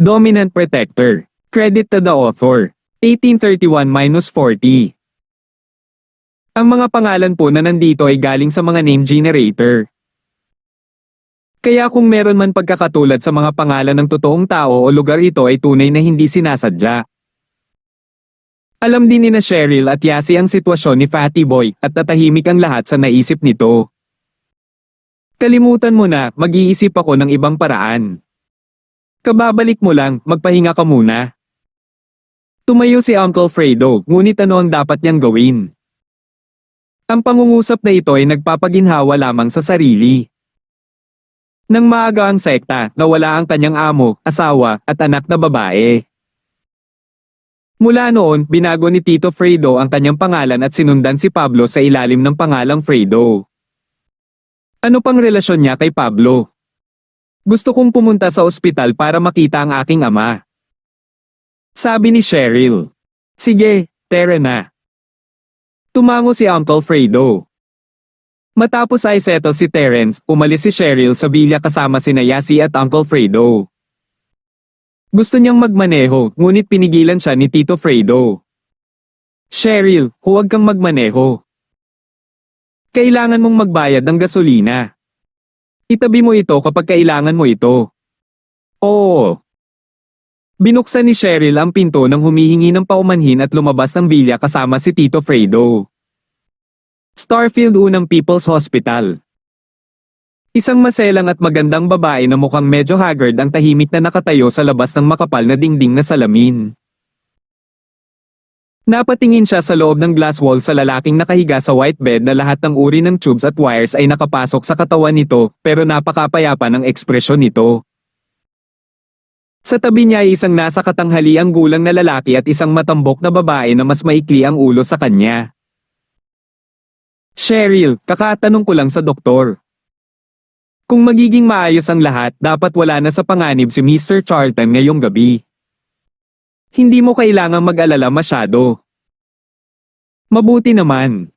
Dominant protector. Credit to the author. 1831-40. Ang mga pangalan po na nandito ay galing sa mga name generator. Kaya kung meron man pagkakatulad sa mga pangalan ng totoong tao o lugar, ito ay tunay na hindi sinasadya. Alam din ni na Cheryl at Yasi ang sitwasyon ni Fatty Boy at natahimik ang lahat sa naisip nito. Kalimutan mo na, mag-iisip ako ng ibang paraan. Kababalik mo lang, magpahinga ka muna. Tumayo si Uncle Fredo, ngunit ano ang dapat niyang gawin? Ang pangungusap na ito ay nagpapaginhawa lamang sa sarili. Nang maaga ang sekta, nawala ang kanyang amo, asawa, at anak na babae. Mula noon, binago ni Tito Fredo ang kanyang pangalan at sinundan si Pablo sa ilalim ng pangalang Fredo. Ano pang relasyon niya kay Pablo? Gusto kong pumunta sa ospital para makita ang aking ama. Sabi ni Cheryl. Sige, tara na. Tumango si Uncle Fredo. Matapos ay settle si Terence, umalis si Cheryl sa villa kasama sina Yasi at Uncle Fredo. Gusto niyang magmaneho, ngunit pinigilan siya ni Tito Fredo. Cheryl, huwag kang magmaneho. Kailangan mong magbayad ng gasolina. Itabi mo ito kapag kailangan mo ito. Oo. Binuksan ni Cheryl ang pinto nang humihingi ng paumanhin at lumabas ng villa kasama si Tito Fredo. Starfield Unang People's Hospital. Isang maselang at magandang babae na mukhang medyo haggard ang tahimik na nakatayo sa labas ng makapal na dingding na salamin. Napatingin siya sa loob ng glass wall sa lalaking nakahiga sa white bed na lahat ng uri ng tubes at wires ay nakapasok sa katawan nito, pero napakapayapa ng ekspresyon nito. Sa tabi niya ay isang nasa katanghaliang gulang na lalaki at isang matambok na babae na mas maikli ang ulo sa kanya. Cheryl, kakatanong ko lang sa doktor. Kung magiging maayos ang lahat, dapat wala na sa panganib si Mr. Charlton ngayong gabi. Hindi mo kailangang mag-alala masyado. Mabuti naman.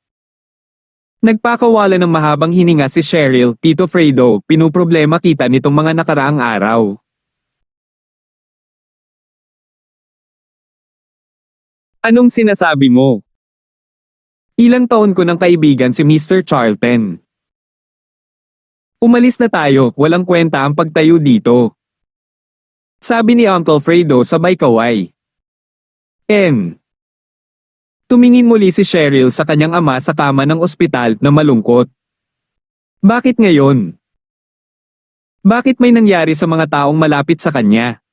Nagpakawala ng mahabang hininga si Cheryl, Tito Fredo, pinuproblema kita nitong mga nakaraang araw. Anong sinasabi mo? Ilang taon ko ng kaibigan si Mr. Charlton. Umalis na tayo, walang kwenta ang pagtayo dito. Sabi ni Uncle Fredo sabay kaway. Tumingin muli si Cheryl sa kanyang ama sa kama ng ospital na malungkot. Bakit ngayon? Bakit may nangyari sa mga taong malapit sa kanya?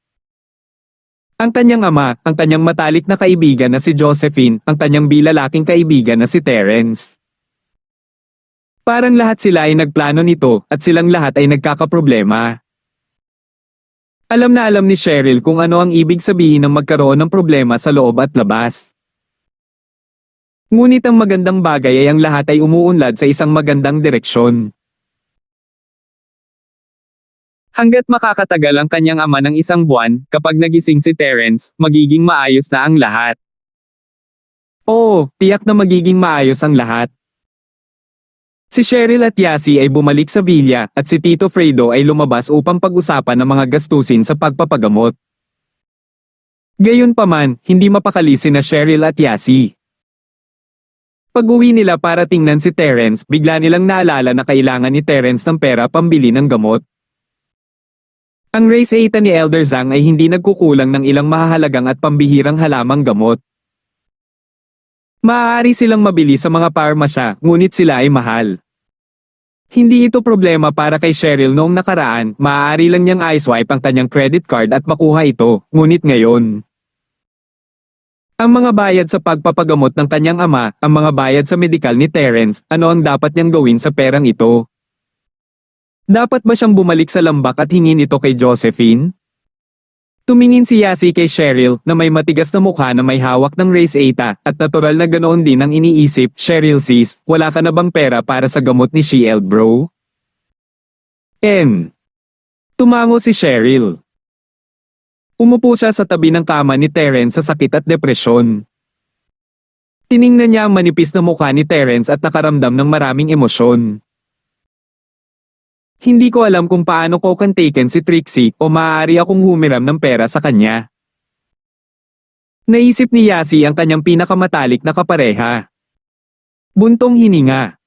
Ang kanyang ama, ang kanyang matalik na kaibigan na si Josephine, ang kanyang bilalaking kaibigan na si Terence. Parang lahat sila ay nagplano nito at silang lahat ay nagkakaproblema. Alam na alam ni Cheryl kung ano ang ibig sabihin ng magkaroon ng problema sa loob at labas. Ngunit ang magandang bagay ay ang lahat ay umuunlad sa isang magandang direksyon. Hanggat makakatagal ang kanyang ama ng isang buwan, kapag nagising si Terence, magiging maayos na ang lahat. Oo, tiyak na magiging maayos ang lahat. Si Cheryl at Yasi ay bumalik sa villa at si Tito Fredo ay lumabas upang pag-usapan ang mga gastusin sa pagpapagamot. Gayunpaman, hindi mapakali sina Cheryl at Yasi. Pag-uwi nila para tingnan si Terence, bigla nilang naalala na kailangan ni Terence ng pera pambili ng gamot. Ang race 8 ni Elder Zhang ay hindi nagkukulang ng ilang mahahalagang at pambihirang halamang gamot. Maaari silang mabili sa mga parmasya, ngunit sila ay mahal. Hindi ito problema para kay Cheryl noong nakaraan, maaari lang niyang i-swipe ang kanyang credit card at makuha ito, ngunit ngayon. Ang mga bayad sa pagpapagamot ng kanyang ama, ang mga bayad sa medikal ni Terence, ano ang dapat niyang gawin sa perang ito? Dapat ba siyang bumalik sa lambak at hingin ito kay Josephine? Tumingin si Yasi kay Cheryl na may matigas na mukha na may hawak ng race 8 at natural na ganoon din ang iniisip. Cheryl sis, wala ka na bang pera para sa gamot ni Shield bro? Tumango si Cheryl. Umupo siya sa tabi ng kama ni Terence sa sakit at depresyon. Tiningnan niya ang manipis na mukha ni Terence at nakaramdam ng maraming emosyon. Hindi ko alam kung paano ko kantaken si Trixie o maaari akong humiram ng pera sa kanya. Naisip ni Yasi ang kanyang pinakamatalik na kapareha. Buntong hininga.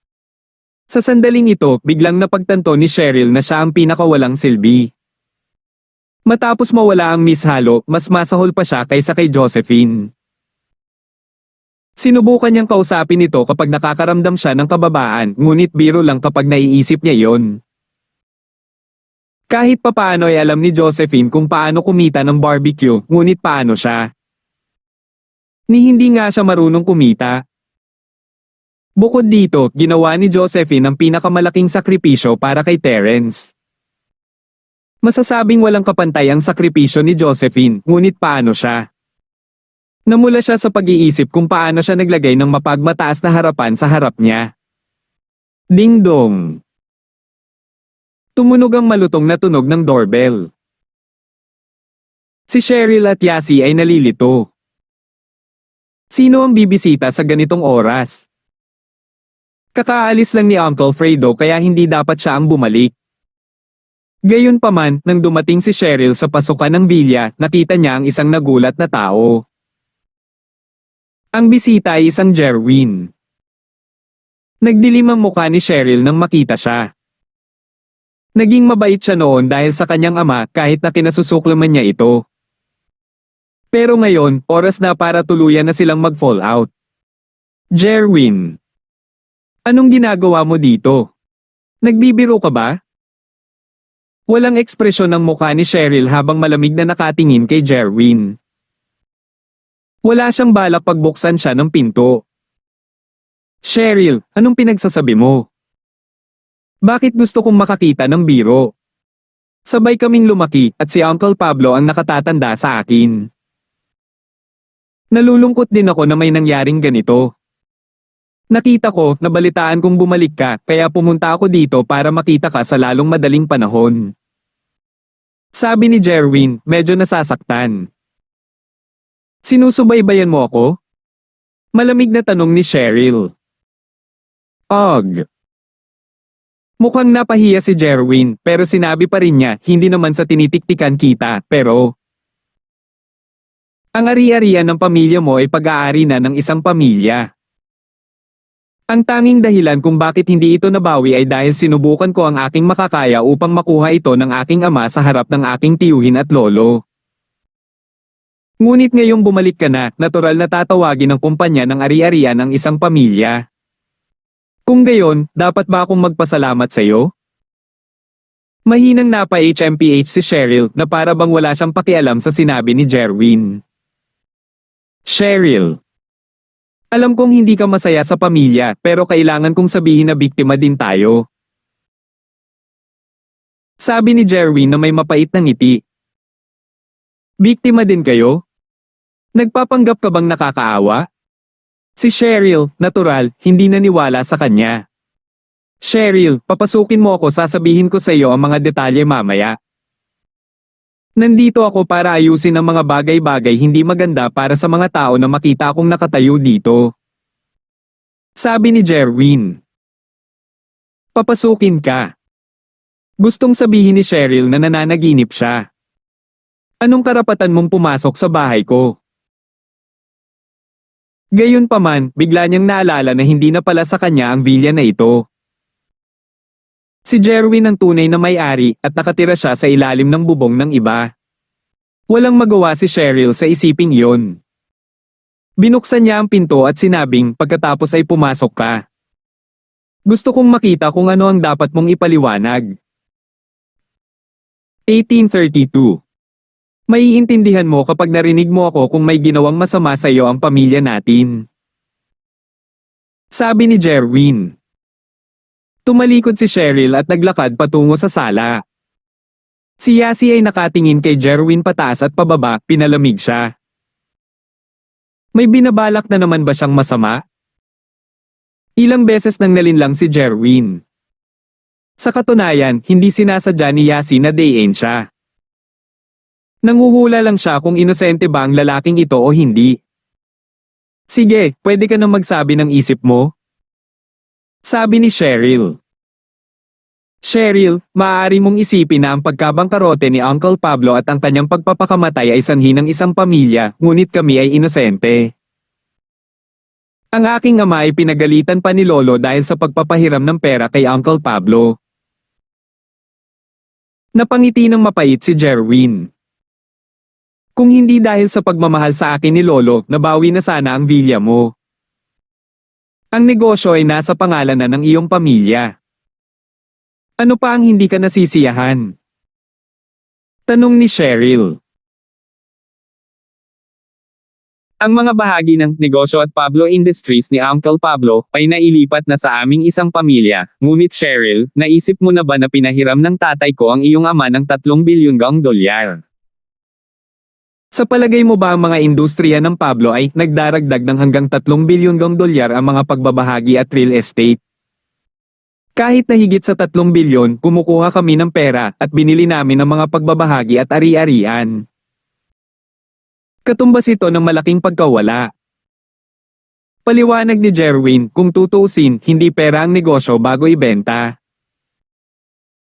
Sa sandaling ito, biglang napagtanto ni Cheryl na siya ang pinakawalang silbi. Matapos mawala ang Miss Halo, mas masahol pa siya kaysa kay Josephine. Sinubukan niyang kausapin ito kapag nakakaramdam siya ng kababaan, ngunit biro lang kapag naiisip niya yon. Kahit papaano ay alam ni Josephine kung paano kumita ng barbecue, ngunit paano siya? Ni hindi nga siya marunong kumita. Bukod dito, ginawa ni Josephine ang pinakamalaking sakripisyo para kay Terence. Masasabing walang kapantay ang sakripisyo ni Josephine, ngunit paano siya? Namula siya sa pag-iisip kung paano siya naglagay ng mapagmataas na harapan sa harap niya. Ding dong! Tumunog ang malutong na tunog ng doorbell. Si Cheryl at Yasi ay nalilito. Sino ang bibisita sa ganitong oras? Kakaalis lang ni Uncle Fredo kaya hindi dapat siya ang bumalik. Gayunpaman, nang dumating si Cheryl sa pasukan ng villa, nakita niya ang isang nagulat na tao. Ang bisita ay isang Jerwin. Nagdilim ang mukha ni Cheryl nang makita siya. Naging mabait siya noon dahil sa kanyang ama kahit na kinasusuklaman niya ito. Pero ngayon, oras na para tuluyan na silang mag-fall out. Jerwin, anong ginagawa mo dito? Nagbibiro ka ba? Walang ekspresyon ng mukha ni Cheryl habang malamig na nakatingin kay Jerwin. Wala siyang balak pagbuksan siya ng pinto. Cheryl, anong pinagsasabi mo? Bakit gusto kong makakita ng biro? Sabay kaming lumaki at si Uncle Pablo ang nakatatanda sa akin. Nalulungkot din ako na may nangyaring ganito. Nakita ko, nabalitaan kong bumalik ka, kaya pumunta ako dito para makita ka sa lalong madaling panahon. Sabi ni Jerwin, medyo nasasaktan. Sinusubaybayan mo ako? Malamig na tanong ni Cheryl. Ugh. Mukhang napahiya si Jerwin, pero sinabi pa rin niya, hindi naman sa tinitiktikan kita, pero... Ang ari-arian ng pamilya mo ay pag-aari na ng isang pamilya. Ang tanging dahilan kung bakit hindi ito nabawi ay dahil sinubukan ko ang aking makakaya upang makuha ito ng aking ama sa harap ng aking tiyuhin at lolo. Ngunit ngayong bumalik ka na, natural na tatawagin ng kumpanya ng ari-arian ang isang pamilya. Kung gayon, dapat ba akong magpasalamat sa iyo? Mahinang napa-HMPH si Cheryl na para bang wala siyang pakialam sa sinabi ni Jerwin. Cheryl, alam kong hindi ka masaya sa pamilya pero kailangan kong sabihin na biktima din tayo. Sabi ni Jerwin na may mapait na ngiti. Biktima din kayo? Nagpapanggap ka bang nakakaawa? Si Cheryl, natural, hindi naniwala sa kanya. Cheryl, papasukin mo ako, sasabihin ko sa iyo ang mga detalye mamaya. Nandito ako para ayusin ang mga bagay-bagay hindi maganda para sa mga tao na makita akong nakatayo dito. Sabi ni Jerwin. Papasukin ka. Gustong sabihin ni Cheryl na nananaginip siya. Anong karapatan mong pumasok sa bahay ko? Gayunpaman, bigla niyang naalala na hindi na pala sa kanya ang villa na ito. Si Jerwin ang tunay na may-ari at nakatira siya sa ilalim ng bubong ng iba. Walang magawa si Cheryl sa isiping iyon. Binuksan niya ang pinto at sinabing pagkatapos ay pumasok ka. Gusto kong makita kung ano ang dapat mong ipaliwanag. 1832. Maiintindihan mo kapag narinig mo ako kung may ginawang masama sa iyo ang pamilya natin. Sabi ni Jerwin. Tumalikod si Cheryl at naglakad patungo sa sala. Si Yasi ay nakatingin kay Jerwin pataas at pababa, pinalamig siya. May binabalak na naman ba siyang masama? Ilang beses nang nalinlang si Jerwin. Sa katunayan, hindi sinasadya ni Yasi na dayin siya. Nanguhula lang siya kung inosente ba ang lalaking ito o hindi. Sige, pwede ka nang magsabi ng isip mo? Sabi ni Cheryl. Cheryl, maaari mong isipin na ang pagkabangkarote ni Uncle Pablo at ang kanyang pagpapakamatay ay sanhi ng isang pamilya, ngunit kami ay inosente. Ang aking ama ay pinagalitan pa ni Lolo dahil sa pagpapahiram ng pera kay Uncle Pablo. Napangiti ng mapait si Jerwin. Kung hindi dahil sa pagmamahal sa akin ni Lolo, nabawi na sana ang vilya mo. Ang negosyo ay nasa pangalan na ng iyong pamilya. Ano pa ang hindi ka nasisiyahan? Tanong ni Cheryl. Ang mga bahagi ng negosyo at Pablo Industries ni Uncle Pablo ay nailipat na sa aming isang pamilya. Ngunit Cheryl, naisip mo na ba na pinahiram ng tatay ko ang iyong ama ng 3 bilyong dolyar? Sa palagay mo ba ang mga industriya ng Pablo ay nagdaragdag ng hanggang 3 bilyong dolyar ang mga pagbabahagi at real estate? Kahit na higit sa 3 bilyon, kumukuha kami ng pera at binili namin ang mga pagbabahagi at ari-arian. Katumbas ito ng malaking pagkawala. Paliwanag ni Jerwin, kung tutuusin, hindi pera ang negosyo bago ibenta.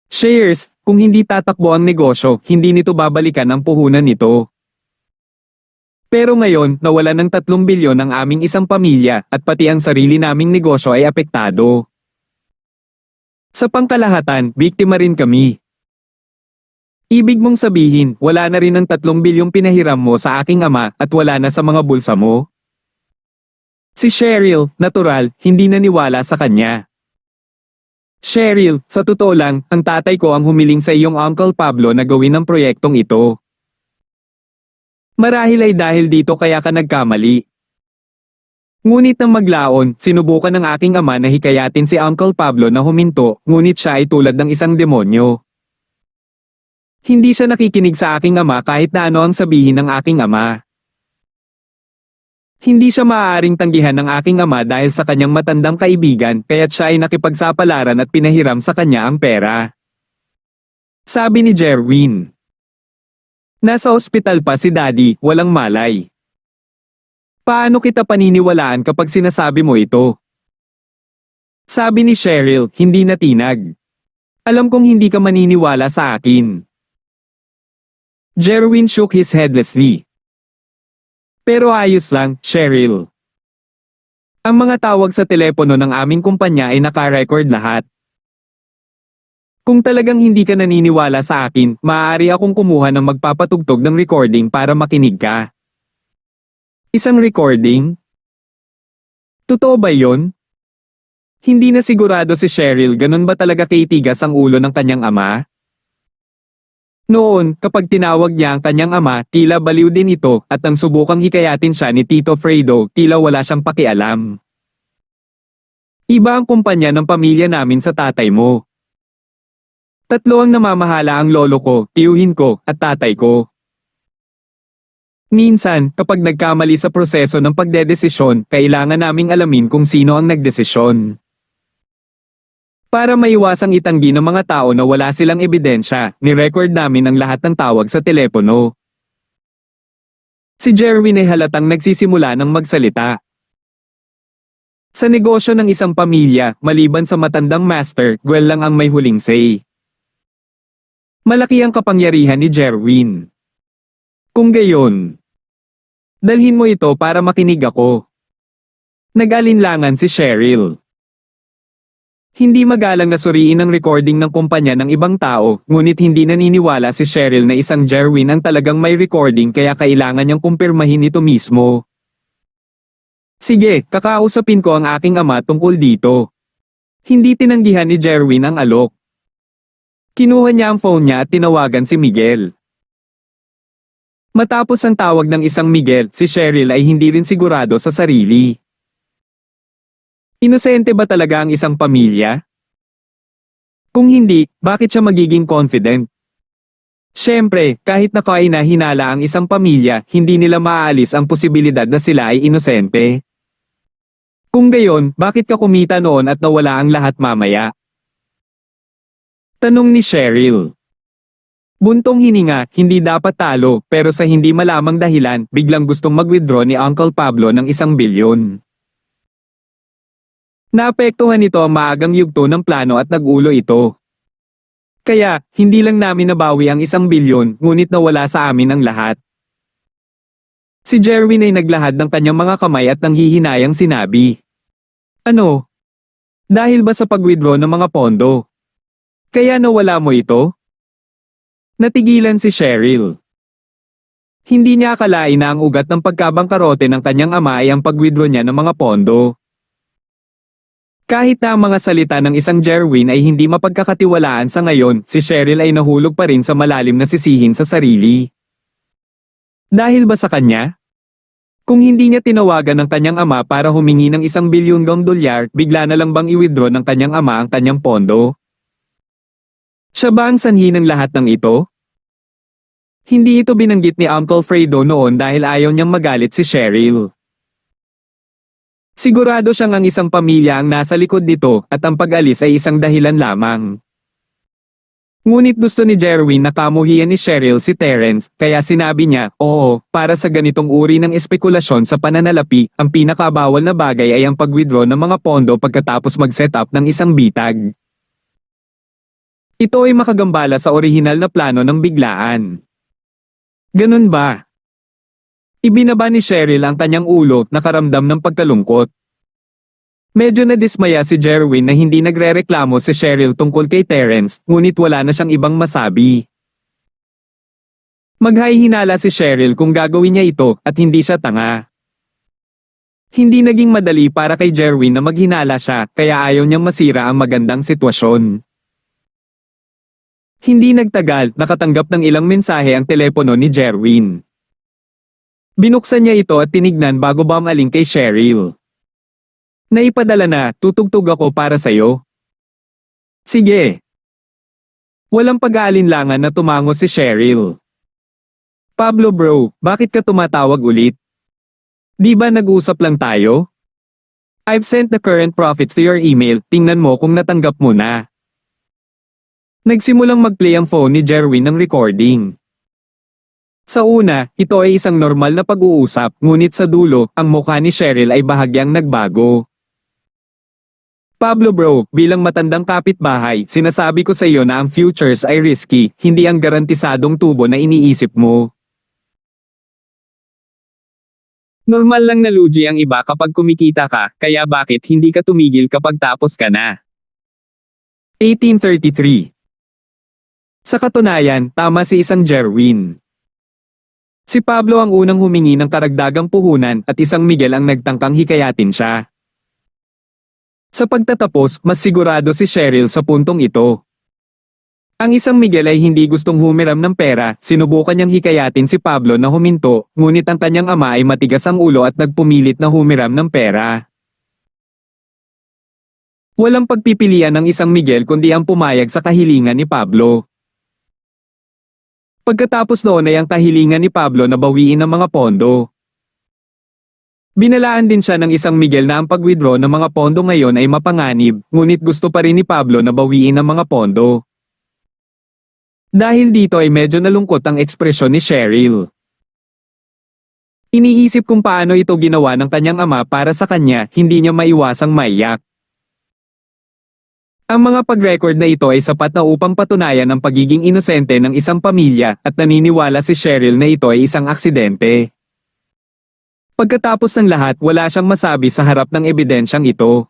Shares, kung hindi tatakbo ang negosyo, hindi nito babalikan ang puhunan nito. Pero ngayon, nawalan ng 3 bilyon ang aming isang pamilya at pati ang sarili naming negosyo ay apektado. Sa pangkalahatan, biktima rin kami. Ibig mong sabihin, wala na rin ang 3 bilyong pinahiram mo sa aking ama at wala na sa mga bulsa mo? Si Cheryl, natural, hindi naniwala sa kanya. Cheryl, sa totoo lang, ang tatay ko ang humiling sa iyong Uncle Pablo na gawin ang proyektong ito. Marahil ay dahil dito kaya ka nagkamali. Ngunit nang maglaon, sinubukan ng aking ama na hikayatin si Uncle Pablo na huminto, ngunit siya ay tulad ng isang demonyo. Hindi siya nakikinig sa aking ama kahit na ano ang sabihin ng aking ama. Hindi siya maaaring tanggihan ng aking ama dahil sa kanyang matandang kaibigan kaya't siya ay nakipagsapalaran at pinahiram sa kanya ang pera. Sabi ni Jerwin. Nasa ospital pa si Daddy, walang malay. Paano kita paniniwalaan kapag sinasabi mo ito? Sabi ni Cheryl, hindi natinag. Alam kong hindi ka maniniwala sa akin. Jerwin shook his head helplessly. Pero ayos lang, Cheryl. Ang mga tawag sa telepono ng aming kumpanya ay naka-record lahat. Kung talagang hindi ka naniniwala sa akin, maaari akong kumuha ng magpapatugtog ng recording para makinig ka. Isang recording? Totoo ba yon? Hindi na sigurado si Cheryl ganun ba talaga kaitigas ang ulo ng kanyang ama? Noon, kapag tinawag niya ang kanyang ama, tila baliw din ito at nang subukang hikayatin siya ni Tito Fredo, tila wala siyang pakialam. Iba ang kumpanya ng pamilya namin sa tatay mo. 3 ang namamahala ang lolo ko, tiyuhin ko, at tatay ko. Minsan, kapag nagkamali sa proseso ng pagdedesisyon, kailangan naming alamin kung sino ang nagdesisyon. Para maiwasang itanggi ng mga tao na wala silang ebidensya, ni-record namin ang lahat ng tawag sa telepono. Si Jerwin ay halatang nagsisimula ng magsalita. Sa negosyo ng isang pamilya, maliban sa matandang master, Gwel lang ang may huling say. Malaki ang kapangyarihan ni Jerwin. Kung gayon, dalhin mo ito para makinig ako. Nag-alinlangan si Cheryl. Hindi magalang na suriin ang recording ng kumpanya ng ibang tao, ngunit hindi naniniwala si Cheryl na isang Jerwin ang talagang may recording kaya kailangan niyang kumpirmahin ito mismo. Sige, kakausapin ko ang aking ama tungkol dito. Hindi tinanggihan ni Jerwin ang alok. Kinuha niya ang phone niya at tinawagan si Miguel. Matapos ang tawag ng isang Miguel, si Cheryl ay hindi rin sigurado sa sarili. Inosente ba talaga ang isang pamilya? Kung hindi, bakit siya magiging confident? Siyempre, kahit na kaina-hinala ang isang pamilya, hindi nila maaalis ang posibilidad na sila ay inosente. Kung gayon, bakit ka kumita noon at nawala ang lahat mamaya? Tanong ni Cheryl. Buntong hininga, hindi dapat talo, pero sa hindi malamang dahilan, biglang gustong mag-withdraw ni Uncle Pablo ng 1 bilyon. Naapektuhan nito ang maagang yugto ng plano at nagulo ito. Kaya, hindi lang namin nabawi ang 1 bilyon, ngunit nawala sa amin ang lahat. Si Jerwin ay naglahad ng kanyang mga kamay at nanghihinayang sinabi. Ano? Dahil ba sa pag-withdraw ng mga pondo? Kaya nawala mo ito? Natigilan si Cheryl. Hindi niya akalain na ang ugat ng pagkabangkarote ng kanyang ama ay ang pag-withdraw niya ng mga pondo. Kahit na ang mga salita ng isang Jerwin ay hindi mapagkakatiwalaan sa ngayon, si Cheryl ay nahulog pa rin sa malalim na sisihin sa sarili. Dahil ba sa kanya? Kung hindi niya tinawagan ng kanyang ama para humingi ng $1 bilyon, bigla na lang bang i-withdraw ng kanyang ama ang kanyang pondo? Siya ba ang sanhi ng lahat ng ito? Hindi ito binanggit ni Uncle Fredo noon dahil ayaw niyang magalit si Cheryl. Sigurado siyang ang isang pamilya ang nasa likod nito at ang pag-alis ay isang dahilan lamang. Ngunit gusto ni Jerwin na kamuhian ni Cheryl si Terence, kaya sinabi niya, oo, para sa ganitong uri ng espekulasyon sa pananalapi, ang pinakabawal na bagay ay ang pag-withdraw ng mga pondo pagkatapos mag-set up ng isang bitag. Ito ay makagambala sa orihinal na plano ng biglaan. Ganun ba? Ibinaba ni Cheryl ang kanyang ulo, nakaramdam ng pagkalungkot. Medyo nadismaya si Jerwin na hindi nagrereklamo si Cheryl tungkol kay Terence, ngunit wala na siyang ibang masabi. Maghahihinala si Cheryl kung gagawin niya ito at hindi siya tanga. Hindi naging madali para kay Jerwin na maghinala siya, kaya ayaw niyang masira ang magandang sitwasyon. Hindi nagtagal, nakatanggap ng ilang mensahe ang telepono ni Jerwin. Binuksan niya ito at tinignan bago bumaling kay Cheryl. Naipadala na, tutugtog ako para sa'yo. Sige. Walang pag-aalinlangan na tumango si Cheryl. Pablo bro, bakit ka tumatawag ulit? Di ba nag-usap lang tayo? I've sent the current profits to your email, tingnan mo kung natanggap mo na. Nagsimulang mag-play ang phone ni Jerwin ng recording. Sa una, ito ay isang normal na pag-uusap, ngunit sa dulo, ang mukha ni Cheryl ay bahagyang nagbago. Pablo bro, bilang matandang kapitbahay, sinasabi ko sa iyo na ang futures ay risky, hindi ang garantisadong tubo na iniisip mo. Normal lang na lugi ang iba kapag kumikita ka, kaya bakit hindi ka tumigil kapag tapos ka na? 1833. Sa katunayan, tama si isang Jerwin. Si Pablo ang unang humingi ng karagdagang puhunan at isang Miguel ang nagtangkang hikayatin siya. Sa pagtatapos, mas sigurado si Cheryl sa puntong ito. Ang isang Miguel ay hindi gustong humiram ng pera, sinubukan niyang hikayatin si Pablo na huminto, ngunit ang kanyang ama ay matigas ang ulo at nagpumilit na humiram ng pera. Walang pagpipilian ng isang Miguel kundi ang pumayag sa kahilingan ni Pablo. Pagkatapos noon ay ang kahilingan ni Pablo na bawiin ang mga pondo. Binalaan din siya ng isang Miguel na ang pag-withdraw ng mga pondo ngayon ay mapanganib, ngunit gusto pa rin ni Pablo na bawiin ang mga pondo. Dahil dito ay medyo nalungkot ang ekspresyon ni Cheryl. Iniisip kung paano ito ginawa ng kanyang ama para sa kanya, hindi niya maiwasang maiyak. Ang mga pag-record na ito ay sapat na upang patunayan ang pagiging inosente ng isang pamilya at naniniwala si Cheryl na ito ay isang aksidente. Pagkatapos ng lahat, wala siyang masabi sa harap ng ebidensyang ito.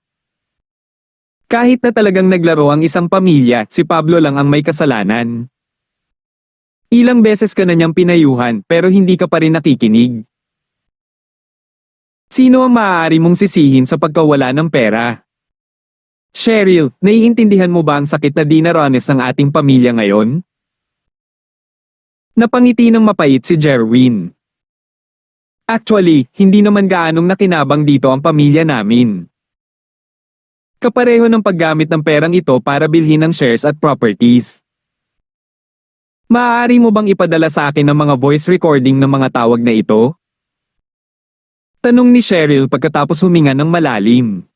Kahit na talagang naglaro ang isang pamilya, si Pablo lang ang may kasalanan. Ilang beses ka na niyang pinayuhan pero hindi ka pa rin nakikinig. Sino ang maaari mong sisihin sa pagkawala ng pera? Cheryl, naiintindihan mo ba ang sakit na dinaranas ng ating pamilya ngayon? Napangiti ng mapait si Jerwin. Actually, hindi naman gaanong nakinabang dito ang pamilya namin. Kapareho ng paggamit ng perang ito para bilhin ng shares at properties. Maaari mo bang ipadala sa akin ang mga voice recording ng mga tawag na ito? Tanong ni Cheryl pagkatapos huminga ng malalim.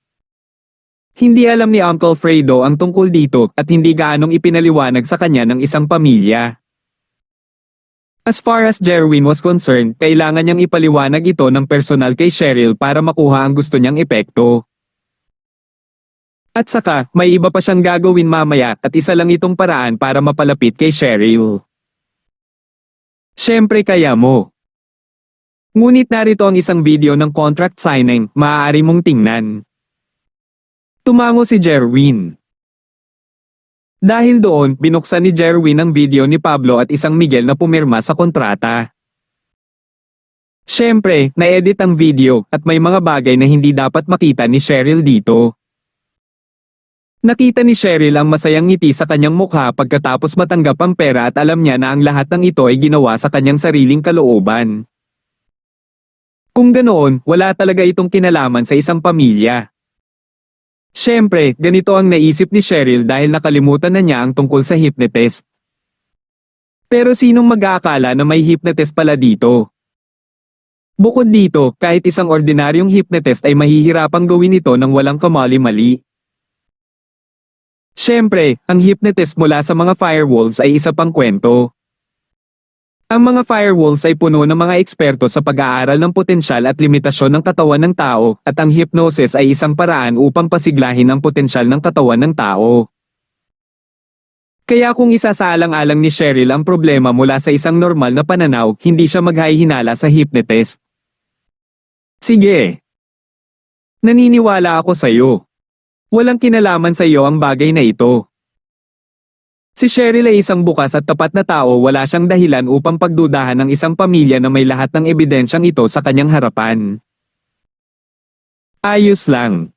Hindi alam ni Uncle Fredo ang tungkol dito at hindi gaanong ipinaliwanag sa kanya ng isang pamilya. As far as Jerwin was concerned, kailangan niyang ipaliwanag ito ng personal kay Cheryl para makuha ang gusto niyang epekto. At saka, may iba pa siyang gagawin mamaya at isa lang itong paraan para mapalapit kay Cheryl. Siyempre kaya mo. Ngunit narito ang isang video ng contract signing, maaari mong tingnan. Tumango si Jerwin. Dahil doon, binuksan ni Jerwin ang video ni Pablo at isang Miguel na pumirma sa kontrata. Siyempre, na-edit ang video at may mga bagay na hindi dapat makita ni Cheryl dito. Nakita ni Cheryl ang masayang ngiti sa kanyang mukha pagkatapos matanggap ang pera at alam niya na ang lahat ng ito ay ginawa sa kanyang sariling kalooban. Kung ganoon, wala talaga itong kinalaman sa isang pamilya. Siyempre, ganito ang naisip ni Cheryl dahil nakalimutan na niya ang tungkol sa hypnotist. Pero sinong mag-aakala na may hypnotist pala dito? Bukod dito, kahit isang ordinaryong hypnotist ay mahihirapang gawin ito ng walang kamali-mali. Siyempre, ang hypnotist mula sa mga firewalls ay isa pang kwento. Ang mga firewalls ay puno ng mga eksperto sa pag-aaral ng potensyal at limitasyon ng katawan ng tao, at ang hypnosis ay isang paraan upang pasiglahin ang potensyal ng katawan ng tao. Kaya kung isasaalang-alang ni Cheryl ang problema mula sa isang normal na pananaw, hindi siya maghahinala sa hypnotist. Sige. Naniniwala ako sa iyo. Walang kinalaman sa iyo ang bagay na ito. Si Cheryl ay isang bukas at tapat na tao, wala siyang dahilan upang pagdudahan ng isang pamilya na may lahat ng ebidensyang ito sa kanyang harapan. Ayos lang.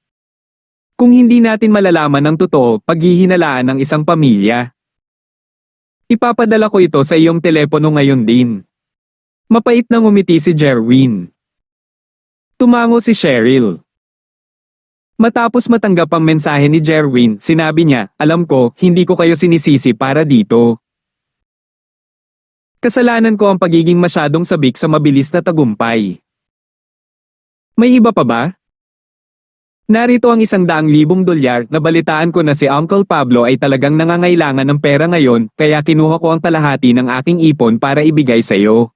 Kung hindi natin malalaman ang totoo, paghihinalaan ng isang pamilya. Ipapadala ko ito sa iyong telepono ngayon din. Mapait nang umiti si Jerwin. Tumango si Cheryl. Matapos matanggap ang mensahe ni Jerwin, sinabi niya, alam ko, hindi ko kayo sinisisi para dito. Kasalanan ko ang pagiging masyadong sabik sa mabilis na tagumpay. May iba pa ba? Narito ang $100,000, nabalitaan ko na si Uncle Pablo ay talagang nangangailangan ng pera ngayon, kaya kinuha ko ang kalahati ng aking ipon para ibigay sa iyo.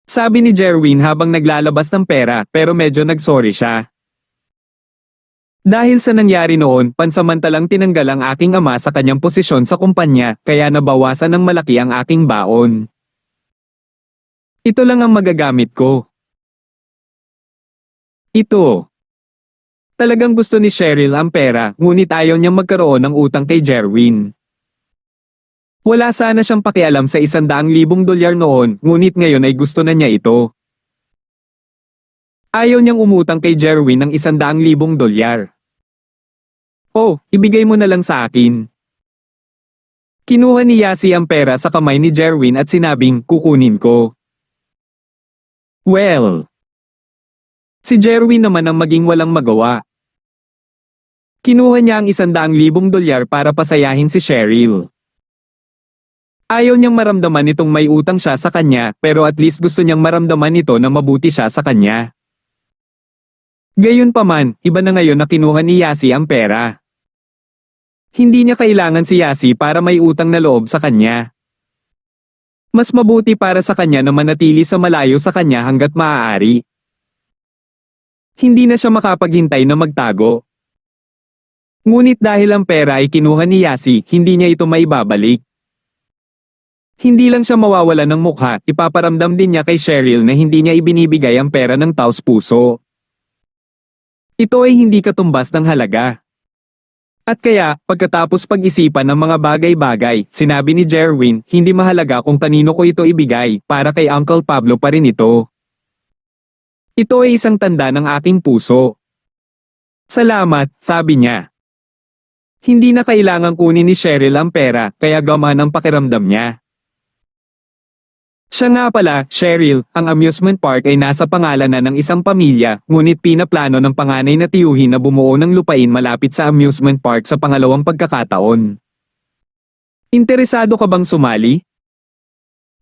Sabi ni Jerwin habang naglalabas ng pera, pero medyo nagsorry siya. Dahil sa nangyari noon, pansamantalang tinanggal ang aking ama sa kanyang posisyon sa kumpanya, kaya nabawasan ng malaki ang aking baon. Ito lang ang magagamit ko. Ito. Talagang gusto ni Cheryl ang pera, ngunit ayaw niyang magkaroon ng utang kay Jerwin. Wala sana siyang pakialam sa $100,000 noon, ngunit ngayon ay gusto na niya ito. Ayaw niyang umutang kay Jerwin ng $100,000. Oh, ibigay mo na lang sa akin. Kinuha ni Yasi ang pera sa kamay ni Jerwin at sinabing, kukunin ko. Well. Si Jerwin naman ang maging walang magawa. Kinuha niya ang $100,000 para pasayahin si Cheryl. Ayaw niyang maramdaman itong may utang siya sa kanya, pero at least gusto niyang maramdaman ito na mabuti siya sa kanya. Gayunpaman, iba na ngayon na kinuha ni Yasi ang pera. Hindi niya kailangan si Yasi para may utang na loob sa kanya. Mas mabuti para sa kanya na manatili sa malayo sa kanya hanggat maaari. Hindi na siya makapaghintay na magtago. Ngunit dahil ang pera ay kinuha ni Yasi, hindi niya ito maibabalik. Hindi lang siya mawawala ng mukha, ipaparamdam din niya kay Cheryl na hindi niya ibinibigay ang pera ng taos-puso. Ito ay hindi katumbas ng halaga. At kaya, pagkatapos pag-isipan ng mga bagay-bagay, sinabi ni Jerwin, hindi mahalaga kung kanino ko ito ibigay, para kay Uncle Pablo pa rin ito. Ito ay isang tanda ng aking puso. Salamat, sabi niya. Hindi na kailangang kunin ni Cheryl ang pera, kaya gamaan ang pakiramdam niya. Siya nga pala, Cheryl, ang amusement park ay nasa pangalan na ng isang pamilya, ngunit pinaplano ng panganay na tiyuhin na bumuo ng lupain malapit sa amusement park sa pangalawang pagkakataon. Interesado ka bang sumali?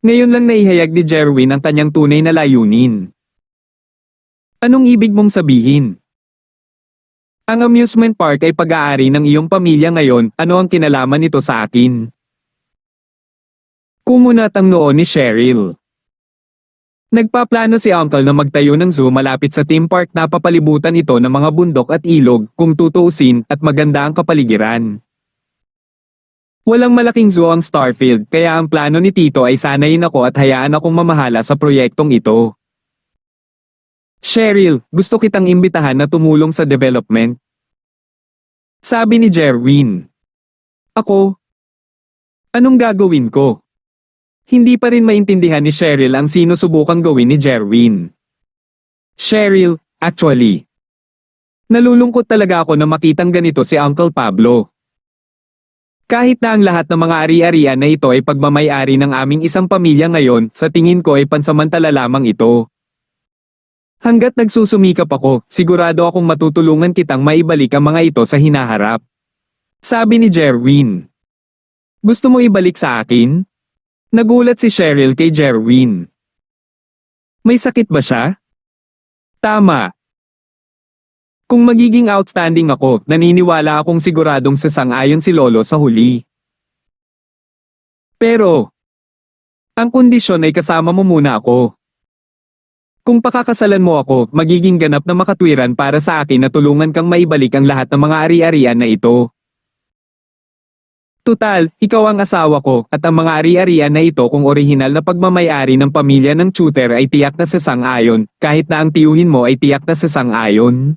Ngayon lang naihayag ni Jerwin ang kanyang tunay na layunin. Anong ibig mong sabihin? Ang amusement park ay pag-aari ng iyong pamilya ngayon, ano ang kinalaman nito sa akin? Kumunat ang noo ni Cheryl. Nagpaplano si Uncle na magtayo ng zoo malapit sa theme park na papalibutan ito ng mga bundok at ilog kung tutuusin at maganda ang kapaligiran. Walang malaking zoo ang Starfield kaya ang plano ni Tito ay sanayin ako at hayaan akong mamahala sa proyektong ito. Cheryl, gusto kitang imbitahan na tumulong sa development. Sabi ni Jerwin. Ako? Anong gagawin ko? Hindi pa rin maintindihan ni Cheryl ang sinusubukang gawin ni Jerwin. Cheryl, actually. Nalulungkot talaga ako na makitang ganito si Uncle Pablo. Kahit na ang lahat ng mga ari-arian na ito ay pagmamay-ari ng aming isang pamilya ngayon, sa tingin ko ay pansamantala lamang ito. Hanggat nagsusumikap ako, sigurado akong matutulungan kitang maibalik ang mga ito sa hinaharap. Sabi ni Jerwin. Gusto mo ibalik sa akin? Nagulat si Cheryl kay Jerwin. May sakit ba siya? Tama. Kung magiging outstanding ako, naniniwala akong siguradong sasang-ayon si Lolo sa huli. Pero, ang kondisyon ay kasama mo muna ako. Kung pakakasalan mo ako, magiging ganap na makatwiran para sa akin na tulungan kang maibalik ang lahat ng mga ari-arian na ito. Tutal, ikaw ang asawa ko at ang mga ari-arian na ito kung orihinal na pagmamay-ari ng pamilya ng Chuter ay tiyak na sasang-ayon, kahit na ang tiyuhin mo ay tiyak na sasang-ayon.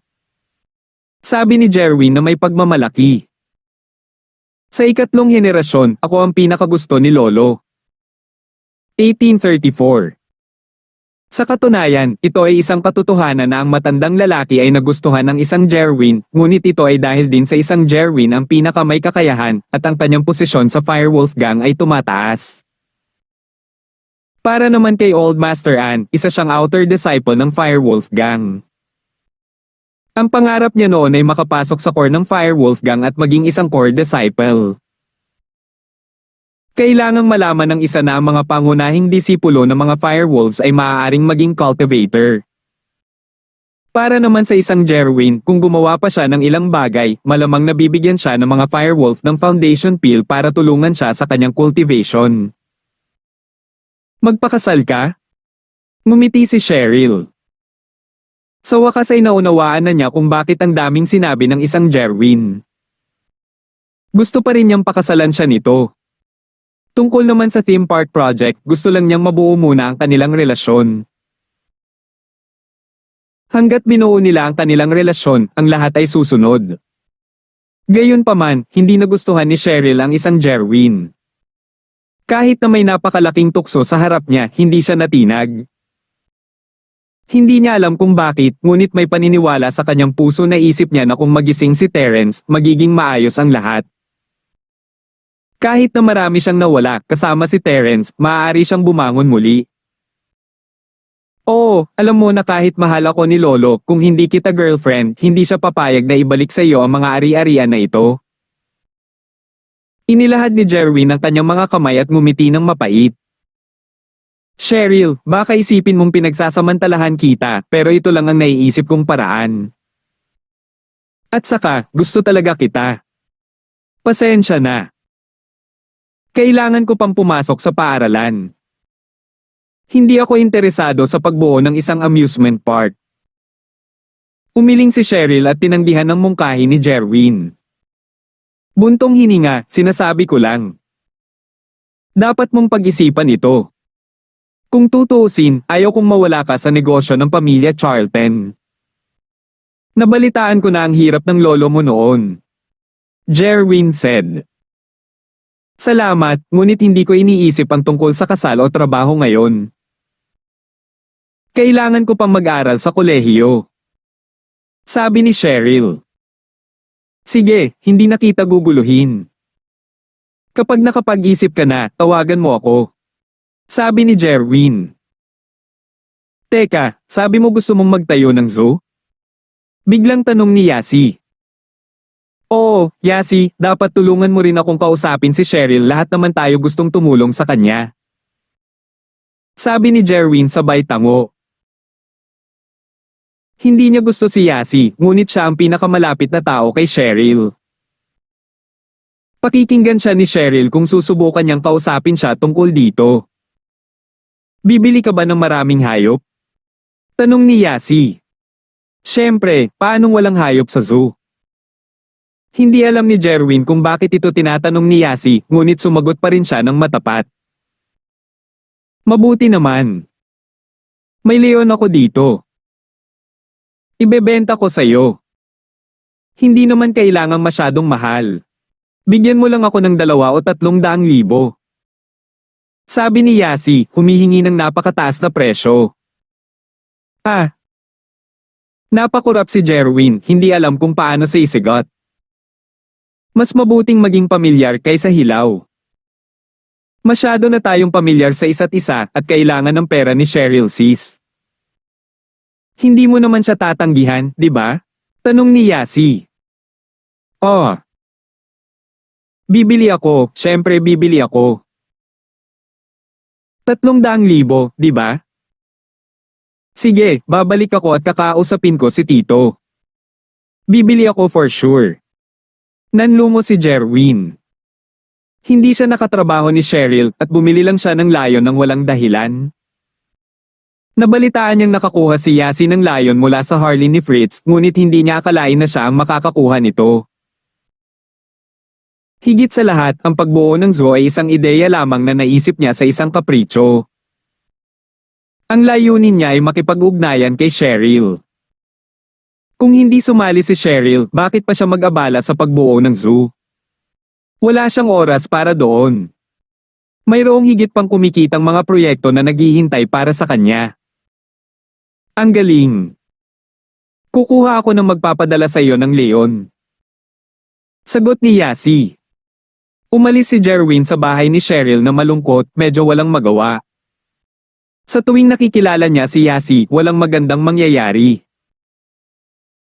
Sabi ni Jerwin na may pagmamalaki. Sa ikatlong henerasyon, ako ang pinakagusto ni Lolo. 1834. Sa katunayan, ito ay isang katotohanan na ang matandang lalaki ay nagustuhan ng isang Jerwin, ngunit ito ay dahil din sa isang Jerwin ang pinakamay kakayahan at ang kanyang posisyon sa Firewolf Gang ay tumataas. Para naman kay Old Master Ann, isa siyang outer disciple ng Firewolf Gang. Ang pangarap niya noon ay makapasok sa core ng Firewolf Gang at maging isang core disciple. Kailangang malaman ng isa na ang mga pangunahing disipulo ng mga Firewolves ay maaaring maging cultivator. Para naman sa isang Jerwin, kung gumawa pa siya ng ilang bagay, malamang nabibigyan siya ng mga Firewolf ng foundation pill para tulungan siya sa kanyang cultivation. Magpakasal ka? Ngumiti si Cheryl. Sa wakas ay naunawaan na niya kung bakit ang daming sinabi ng isang Jerwin. Gusto pa rin niyang pakasalan siya nito. Tungkol naman sa theme park project, gusto lang niyang mabuo muna ang kanilang relasyon. Hanggat binuo nila ang kanilang relasyon, ang lahat ay susunod. Gayunpaman, hindi nagustuhan ni Cheryl ang isang Jerwin. Kahit na may napakalaking tukso sa harap niya, hindi siya natinag. Hindi niya alam kung bakit, ngunit may paniniwala sa kanyang puso na isip niya na kung magising si Terence, magiging maayos ang lahat. Kahit na marami siyang nawala, kasama si Terence, maaari siyang bumangon muli. Oo, alam mo na kahit mahal ako ni Lolo, kung hindi kita girlfriend, hindi siya papayag na ibalik sa iyo ang mga ari-arian na ito. Inilahad ni Jerwin ang kanyang mga kamay at ngumiti ng mapait. Cheryl, baka isipin mong pinagsasamantalahan kita, pero ito lang ang naiisip kong paraan. At saka, gusto talaga kita. Pasensya na. Kailangan ko pang pumasok sa paaralan. Hindi ako interesado sa pagbuo ng isang amusement park. Umiling si Cheryl at tinanggihan ng mungkahi ni Jerwin. Buntong hininga, sinasabi ko lang. Dapat mong pag-isipan ito. Kung tutuusin, ayaw kong mawala ka sa negosyo ng pamilya Charlton. Nabalitaan ko na ang hirap ng lolo mo noon. Jerwin said. Salamat, ngunit hindi ko iniisip ang tungkol sa kasal o trabaho ngayon. Kailangan ko pang mag-aral sa kolehiyo. Sabi ni Cheryl. Sige, hindi na kita guguluhin. Kapag nakapag-isip ka na, tawagan mo ako. Sabi ni Jerwin. Teka, sabi mo gusto mong magtayo ng zoo? Biglang tanong ni Yasi. Oo, Yasi, dapat tulungan mo rin akong kausapin si Cheryl, lahat naman tayo gustong tumulong sa kanya. Sabi ni Jerwin sabay tango. Hindi niya gusto si Yasi, ngunit siya ang pinakamalapit na tao kay Cheryl. Pakikinggan siya ni Cheryl kung susubukan niyang kausapin siya tungkol dito. Bibili ka ba ng maraming hayop? Tanong ni Yasi. Siyempre, paanong walang hayop sa zoo? Hindi alam ni Jerwin kung bakit ito tinatanong ni Yasi, ngunit sumagot pa rin siya ng matapat. Mabuti naman. May leon ako dito. Ibebenta ko sa'yo. Hindi naman kailangang masyadong mahal. Bigyan mo lang ako ng 2 o 300,000. Sabi ni Yasi, humihingi ng napakataas na presyo. Napakurap si Jerwin, hindi alam kung paano sa isigot. Mas mabuting maging pamilyar kaysa hilaw. Masyado na tayong pamilyar sa isa't isa at kailangan ng pera ni Cheryl sis. Hindi mo naman siya tatanggihan, di ba? Tanong ni Yasi. Oh. Bibili ako, syempre bibili ako. 300,000, di ba? Sige, babalik ako at kakausapin ko si Tito. Bibili ako for sure. Nanlumo si Jerwin. Hindi siya nakatrabaho ni Cheryl at bumili lang siya ng layon ng walang dahilan. Nabalitaan niyang nakakuha si Yasi ng layon mula sa Harley ni Fritz, ngunit hindi niya akalain na siya ang makakakuha nito. Higit sa lahat, ang pagbuo ng zoo ay isang ideya lamang na naisip niya sa isang kapritsyo. Ang layunin niya ay makipag-ugnayan kay Cheryl. Kung hindi sumali si Cheryl, bakit pa siya mag-abala sa pagbuo ng zoo? Wala siyang oras para doon. Mayroong higit pang kumikitang mga proyekto na naghihintay para sa kanya. Ang galing. Kukuha ako ng magpapadala sa iyo ng leon. Sagot ni Yasi. Umalis si Jerwin sa bahay ni Cheryl na malungkot, medyo walang magawa. Sa tuwing nakikilala niya si Yasi, walang magandang mangyayari.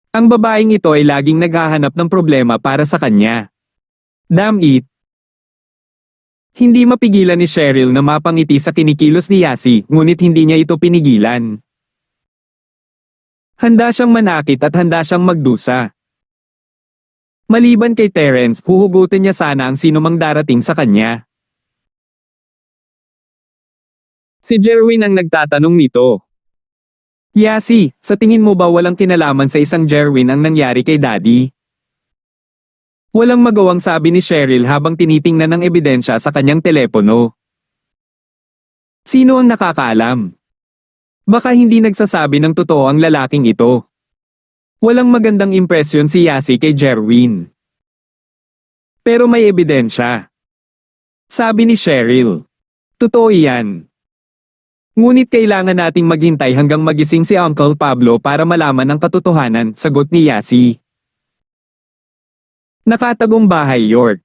Ang babaeng ito ay laging naghahanap ng problema para sa kanya. Damn it. Hindi mapigilan ni Cheryl na mapangiti sa kinikilos ni Yasi, ngunit hindi niya ito pinigilan. Handa siyang manakit at handa siyang magdusa. Maliban kay Terence, huhugutin niya sana ang sinumang darating sa kanya. Si Jerwin ang nagtatanong nito. Yasi, sa tingin mo ba walang kinalaman sa isang Jerwin ang nangyari kay Daddy? Walang magawang sabi ni Cheryl habang tinitingnan ng ebidensya sa kanyang telepono. Sino ang nakakaalam? Baka hindi nagsasabi ng totoo ang lalaking ito. Walang magandang impresyon si Yasi kay Jerwin. Pero may ebidensya. Sabi ni Cheryl. Totoo iyan. Ngunit kailangan nating maghintay hanggang magising si Uncle Pablo para malaman ang katotohanan, sagot ni Yasi. Nakatagong bahay York.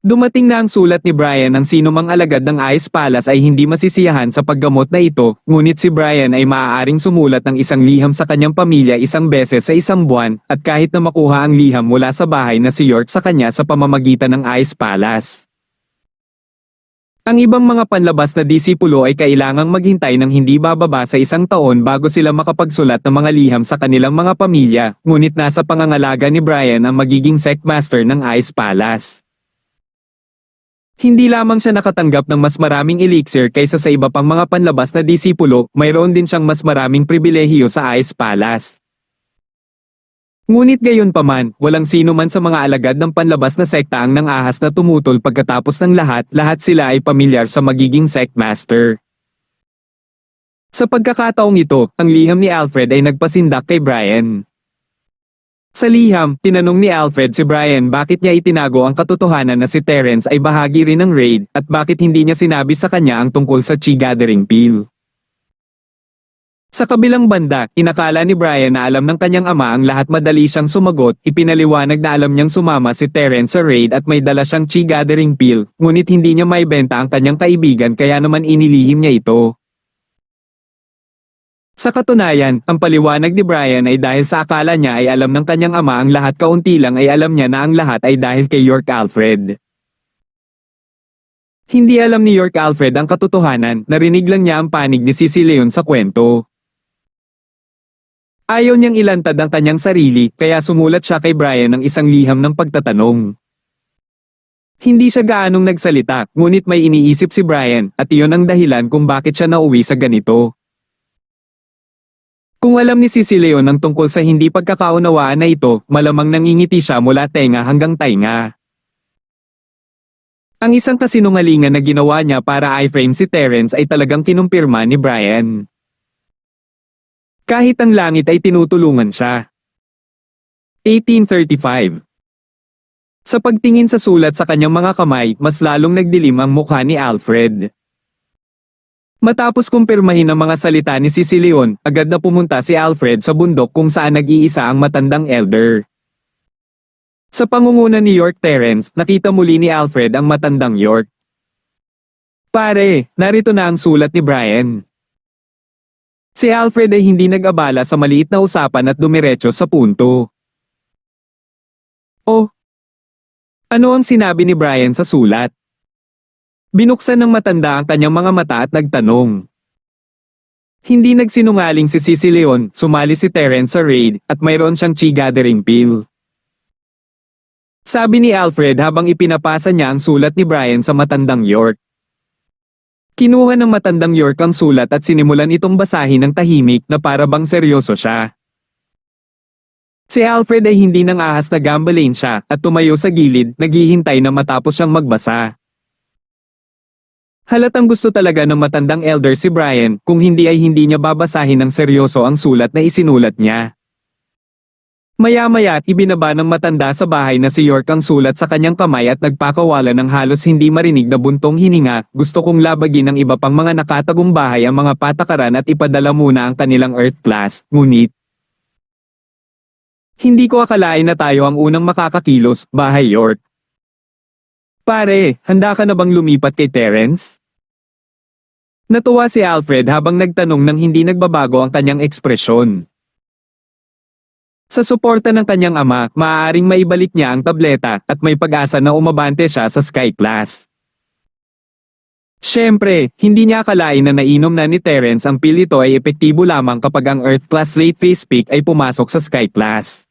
Dumating na ang sulat ni Brian ang sinumang alagad ng Ice Palace ay hindi masisiyahan sa paggamot na ito, ngunit si Brian ay maaaring sumulat ng isang liham sa kanyang pamilya isang beses sa isang buwan, at kahit na makuha ang liham mula sa bahay na si York sa kanya sa pamamagitan ng Ice Palace. Ang ibang mga panlabas na disipulo ay kailangang maghintay ng hindi bababa sa 1 taon bago sila makapagsulat ng mga liham sa kanilang mga pamilya, ngunit nasa pangangalaga ni Brian ang magiging sectmaster ng Ice Palace. Hindi lamang siya nakatanggap ng mas maraming elixir kaysa sa iba pang mga panlabas na disipulo, mayroon din siyang mas maraming pribilehiyo sa Ice Palace. Ngunit gayunpaman, walang sino man sa mga alagad ng panlabas na sekta ang nang-ahas na tumutol pagkatapos ng lahat sila ay pamilyar sa magiging sectmaster. Sa pagkakataong ito, ang liham ni Alfred ay nagpasindak kay Brian. Sa liham, tinanong ni Alfred si Brian bakit niya itinago ang katotohanan na si Terence ay bahagi rin ng raid, at bakit hindi niya sinabi sa kanya ang tungkol sa Chi Gathering Pill. Sa kabilang banda, inakala ni Brian na alam ng kanyang ama ang lahat, madali siyang sumagot, ipinaliwanag na alam niyang sumama si Terence sa raid at may dala siyang Chi Gathering Pill, ngunit hindi niya maibenta ang kanyang kaibigan kaya naman inilihim niya ito. Sa katunayan, ang paliwanag ni Brian ay dahil sa akala niya ay alam ng kanyang ama ang lahat, kaunti lang ay alam niya na ang lahat ay dahil kay York Alfred. Hindi alam ni York Alfred ang katotohanan, narinig lang niya ang panig ni Sisi Leon sa kwento. Ayaw niyang ilantad ang kanyang sarili, kaya sumulat siya kay Brian ng isang liham ng pagtatanong. Hindi siya gaanong nagsalita, ngunit may iniisip si Brian, at iyon ang dahilan kung bakit siya nauwi sa ganito. Kung alam ni Sisi Leon ang tungkol sa hindi pagkakaunawaan na ito, malamang nangingiti siya mula tenga hanggang tainga. Ang isang kasinungalingan na ginawa niya para i-frame si Terence ay talagang kinumpirma ni Brian. Kahit ang langit ay tinutulungan siya. 1835. Sa pagtingin sa sulat sa kanyang mga kamay, mas lalong nagdilim ang mukha ni Alfred. Matapos kumpirmahin ang mga salita ni Sisi Leon, agad na pumunta si Alfred sa bundok kung saan nag-iisa ang matandang elder. Sa pangunguna ni York Terence, nakita muli ni Alfred ang matandang York. Pare, narito na ang sulat ni Brian. Si Alfred ay hindi nag-abala sa maliit na usapan at dumiretso sa punto. Oh, ano ang sinabi ni Brian sa sulat? Binuksan ng matanda ang kanyang mga mata at nagtanong. Hindi nagsinungaling si Sisi Leon, sumali si Terence sa raid, at mayroon siyang chi gathering pill. Sabi ni Alfred habang ipinapasa niya ang sulat ni Brian sa matandang York. Kinuha ng matandang York ang sulat at sinimulan itong basahin ng tahimik na para bang seryoso siya. Si Alfred ay hindi nang ahas na gambalain siya at tumayo sa gilid, naghihintay na matapos siyang magbasa. Halatang gusto talaga ng matandang elder si Brian, kung hindi ay hindi niya babasahin ng seryoso ang sulat na isinulat niya. Maya-maya ibinaba ng matanda sa bahay na si York ang sulat sa kanyang kamay at nagpakawala ng halos hindi marinig na buntong hininga. Gusto kong labagin ng iba pang mga nakatagong bahay ang mga patakaran at ipadala muna ang kanilang Earth class, ngunit hindi ko akalain na tayo ang unang makakakilos, bahay York. Pare, handa ka na bang lumipat kay Terence? Natuwa si Alfred habang nagtanong nang hindi nagbabago ang kanyang ekspresyon. Sa suporta ng kanyang ama, maaaring maibalik niya ang tableta at may pag-asa na umabante siya sa Sky Class. Siyempre, hindi niya akalain na nainom na ni Terence ang pill ito ay epektibo lamang kapag ang Earth Class late phase peak ay pumasok sa Sky Class.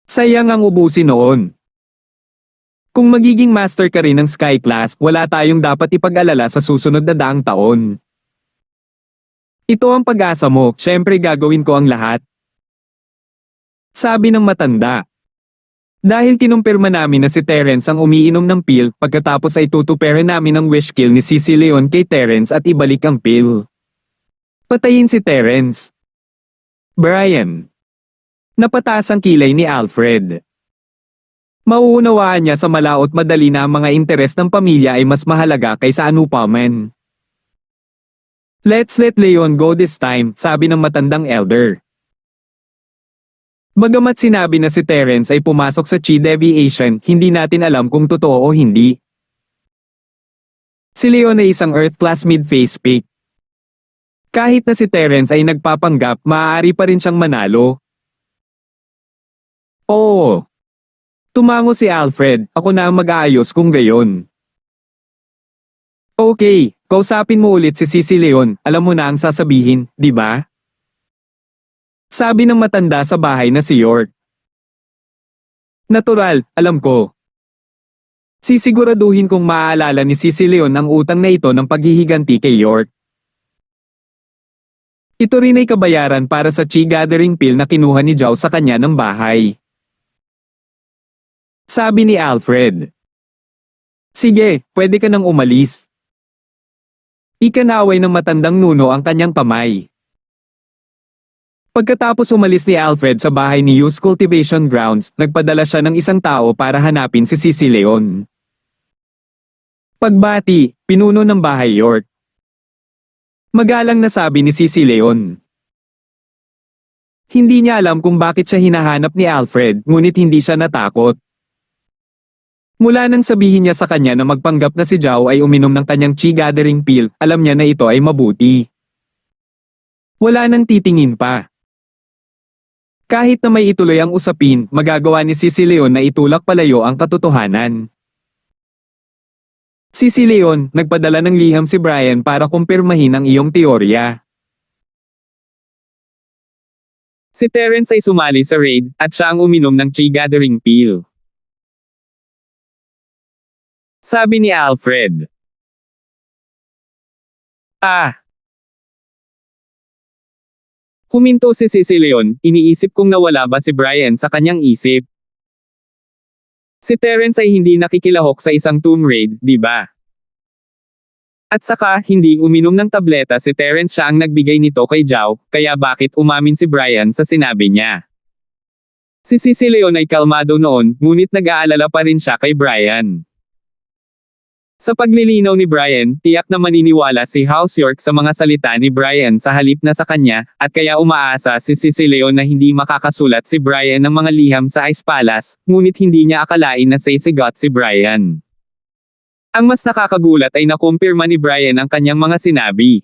Sayang ang ubusin noon. Kung magiging master ka rin ng Sky Class, wala tayong dapat ipag-alala sa susunod na daang taon. Ito ang pag-asa mo, siyempre gagawin ko ang lahat. Sabi ng matanda. Dahil kinumpirma namin na si Terence ang umiinom ng pill, pagkatapos ay tutuperin namin ang wish kill ni Sisi Leon kay Terence at ibalik ang pill. Patayin si Terence. Brian. Napataas ang kilay ni Alfred. Mauunawaan niya sa malaot madali na ang mga interes ng pamilya ay mas mahalaga kaysa anupaman. Let's let Leon go this time, sabi ng matandang elder. Bagamat sinabi na si Terence ay pumasok sa Chi Deviation, hindi natin alam kung totoo o hindi. Si Leon ay isang Earth Class mid-phase peak. Kahit na si Terence ay nagpapanggap, maaari pa rin siyang manalo. Oo. Tumango si Alfred, ako na ang mag-aayos kung gayon. Okay, kausapin mo ulit si Sisi Leon, alam mo na ang sasabihin, di ba? Sabi ng matanda sa bahay na si York. Natural, alam ko. Sisiguraduhin kong maaalala ni Sisi Leon ang utang na ito ng paghihiganti kay York. Ito rin ay kabayaran para sa chi gathering pill na kinuha ni Zhao sa kanya ng bahay. Sabi ni Alfred. Sige, pwede ka nang umalis. Ikanaway ng matandang nuno ang kanyang kamay. Pagkatapos umalis ni Alfred sa bahay ni Youth Cultivation Grounds, nagpadala siya ng isang tao para hanapin si Sisi Leon. Pagbati, pinuno ng bahay York. Magalang na sabi ni Sisi Leon. Hindi niya alam kung bakit siya hinahanap ni Alfred, ngunit hindi siya natakot. Mula nang sabihin niya sa kanya na magpanggap na si Zhao ay uminom ng kanyang chi gathering pill, alam niya na ito ay mabuti. Wala nang titingin pa. Kahit na may ituloy ang usapin, magagawa ni Sisi Leon na itulak palayo ang katotohanan. Sisi Leon, nagpadala ng liham si Brian para kumpirmahin ang iyong teorya. Si Terence ay sumali sa raid at siya ang uminom ng chi gathering pill. Sabi ni Alfred. Ah! Huminto si Leon, iniisip kong nawala ba si Brian sa kanyang isip. Si Terence ay hindi nakikilahok sa isang tomb raid, di ba? At saka, hindi uminom ng tableta si Terence, siya ang nagbigay nito kay Zhao, kaya bakit umamin si Brian sa sinabi niya? Si Leon ay kalmado noon, ngunit nag-aalala pa rin siya kay Brian. Sa paglilinaw ni Brian, tiyak na maniniwala si House York sa mga salita ni Brian sa halip na sa kanya, at kaya umaasa si Leon na hindi makakasulat si Brian ng mga liham sa Ice Palace, ngunit hindi niya akalain na sisigot si Brian. Ang mas nakakagulat ay nakumpirma ni Brian ang kanyang mga sinabi.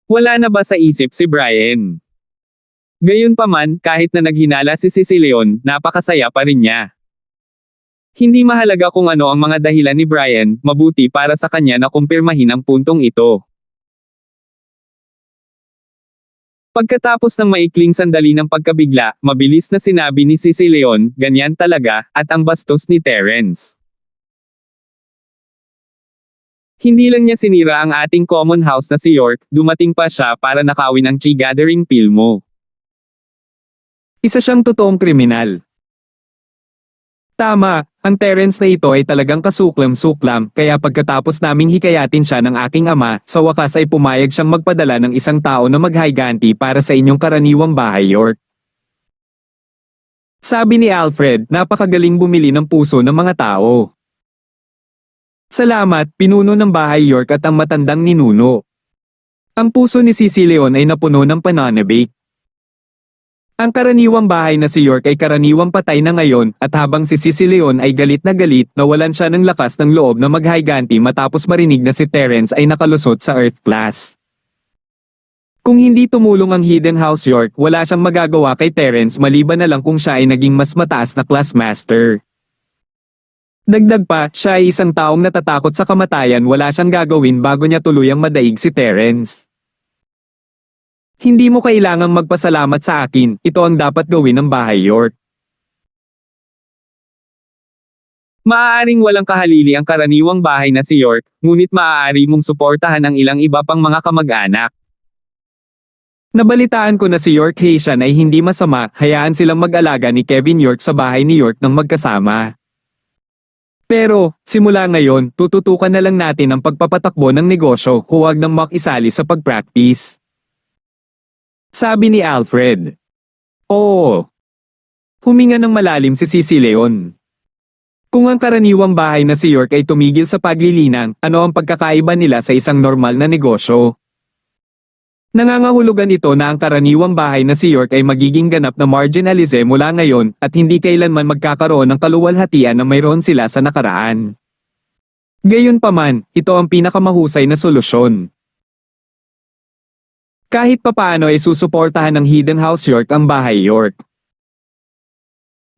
Wala na ba sa isip si Brian? Gayunpaman, kahit na naghinala si Leon, napakasaya pa rin niya. Hindi mahalaga kung ano ang mga dahilan ni Brian, mabuti para sa kanya na kumpirmahin ang puntong ito. Pagkatapos ng maikling sandali ng pagkabigla, mabilis na sinabi ni Leon, ganyan talaga, at ang bastos ni Terence. Hindi lang niya sinira ang ating common house na si York, dumating pa siya para nakawin ang chi gathering pill mo. Isa siyang totoong kriminal. Tama, ang Terence na ito ay talagang kasuklam-suklam, kaya pagkatapos naming hikayatin siya ng aking ama, sa wakas ay pumayag siyang magpadala ng isang tao na maghiganti para sa inyong karaniwang bahay, York. Sabi ni Alfred, napakagaling bumili ng puso ng mga tao. Salamat, pinuno ng bahay York at ang matandang ninuno. Ang puso ni Leon ay napuno ng pananabik. Ang karaniwang bahay na si York ay karaniwang patay na ngayon, at habang si Leon ay galit, nawalan siya ng lakas ng loob na maghiganti matapos marinig na si Terence ay nakalusot sa Earth Class. Kung hindi tumulong ang Hidden House York, wala siyang magagawa kay Terence maliban na lang kung siya ay naging mas mataas na class master. Dagdag pa, siya ay isang taong natatakot sa kamatayan, wala siyang gagawin bago niya tuluyang madaig si Terence. Hindi mo kailangang magpasalamat sa akin, ito ang dapat gawin ng bahay York. Maaaring walang kahalili ang karaniwang bahay na si York, ngunit maaari mong suportahan ang ilang iba pang mga kamag-anak. Nabalitaan ko na si York Haitian ay hindi masama, hayaan silang mag-alaga ni Kevin York sa bahay ni York ng magkasama. Pero, simula ngayon, tututukan na lang natin ang pagpapatakbo ng negosyo, huwag nang makisali sa pag-practice. Sabi ni Alfred. Oo. Huminga ng malalim si Leon. Kung ang karaniwang bahay na si York ay tumigil sa paglilinang, ano ang pagkakaiba nila sa isang normal na negosyo? Nangangahulugan ito na ang karaniwang bahay na si York ay magiging ganap na marginalize mula ngayon, at hindi kailanman magkakaroon ng kaluwalhatian na mayroon sila sa nakaraan. Gayunpaman, ito ang pinakamahusay na solusyon. Kahit papaano ay susuportahan ng Hidden House York ang bahay York.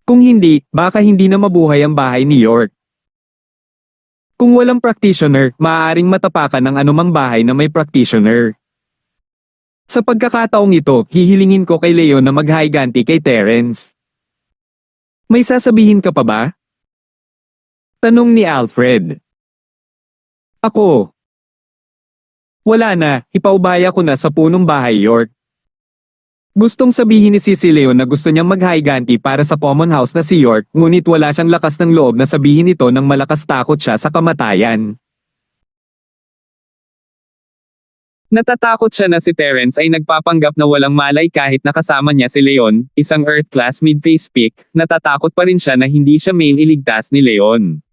Kung hindi, baka hindi na mabuhay ang bahay ni York. Kung walang practitioner, maaaring matapakan ng anumang bahay na may practitioner. Sa pagkakataong ito, hihilingin ko kay Leon na maghiganti kay Terence. May sasabihin ka pa ba? Tanong ni Alfred. Ako. Wala na, ipaubaya ko na sa punong bahay York. Gustong sabihin ni Leon na gusto niyang maghiganti para sa common house na si York, ngunit wala siyang lakas ng loob na sabihin ito nang malakas takot siya sa kamatayan. Natatakot siya na si Terence ay nagpapanggap na walang malay kahit nakasama niya si Leon, isang Earth Class mid-face pick, natatakot pa rin siya na hindi siya mailigtas ni Leon.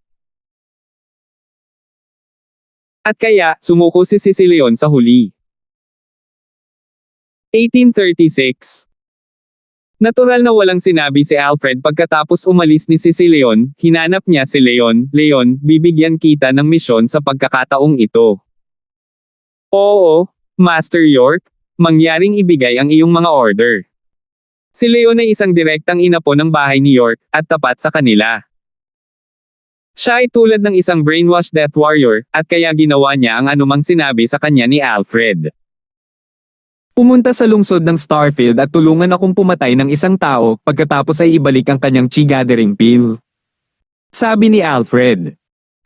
At kaya, sumuko si Leon sa huli. 1836. Natural na walang sinabi si Alfred pagkatapos umalis ni Leon, hinanap niya si Leon, Leon, bibigyan kita ng misyon sa pagkakataong ito. Oo, Master York, mangyaring ibigay ang iyong mga order. Si Leon ay isang direktang inapo ng bahay ni York, at tapat sa kanila. Siya ay tulad ng isang brainwashed death warrior, at kaya ginawa niya ang anumang sinabi sa kanya ni Alfred. Pumunta sa lungsod ng Starfield at tulungan akong pumatay ng isang tao, pagkatapos ay ibalik ang kanyang chi gathering pill. Sabi ni Alfred.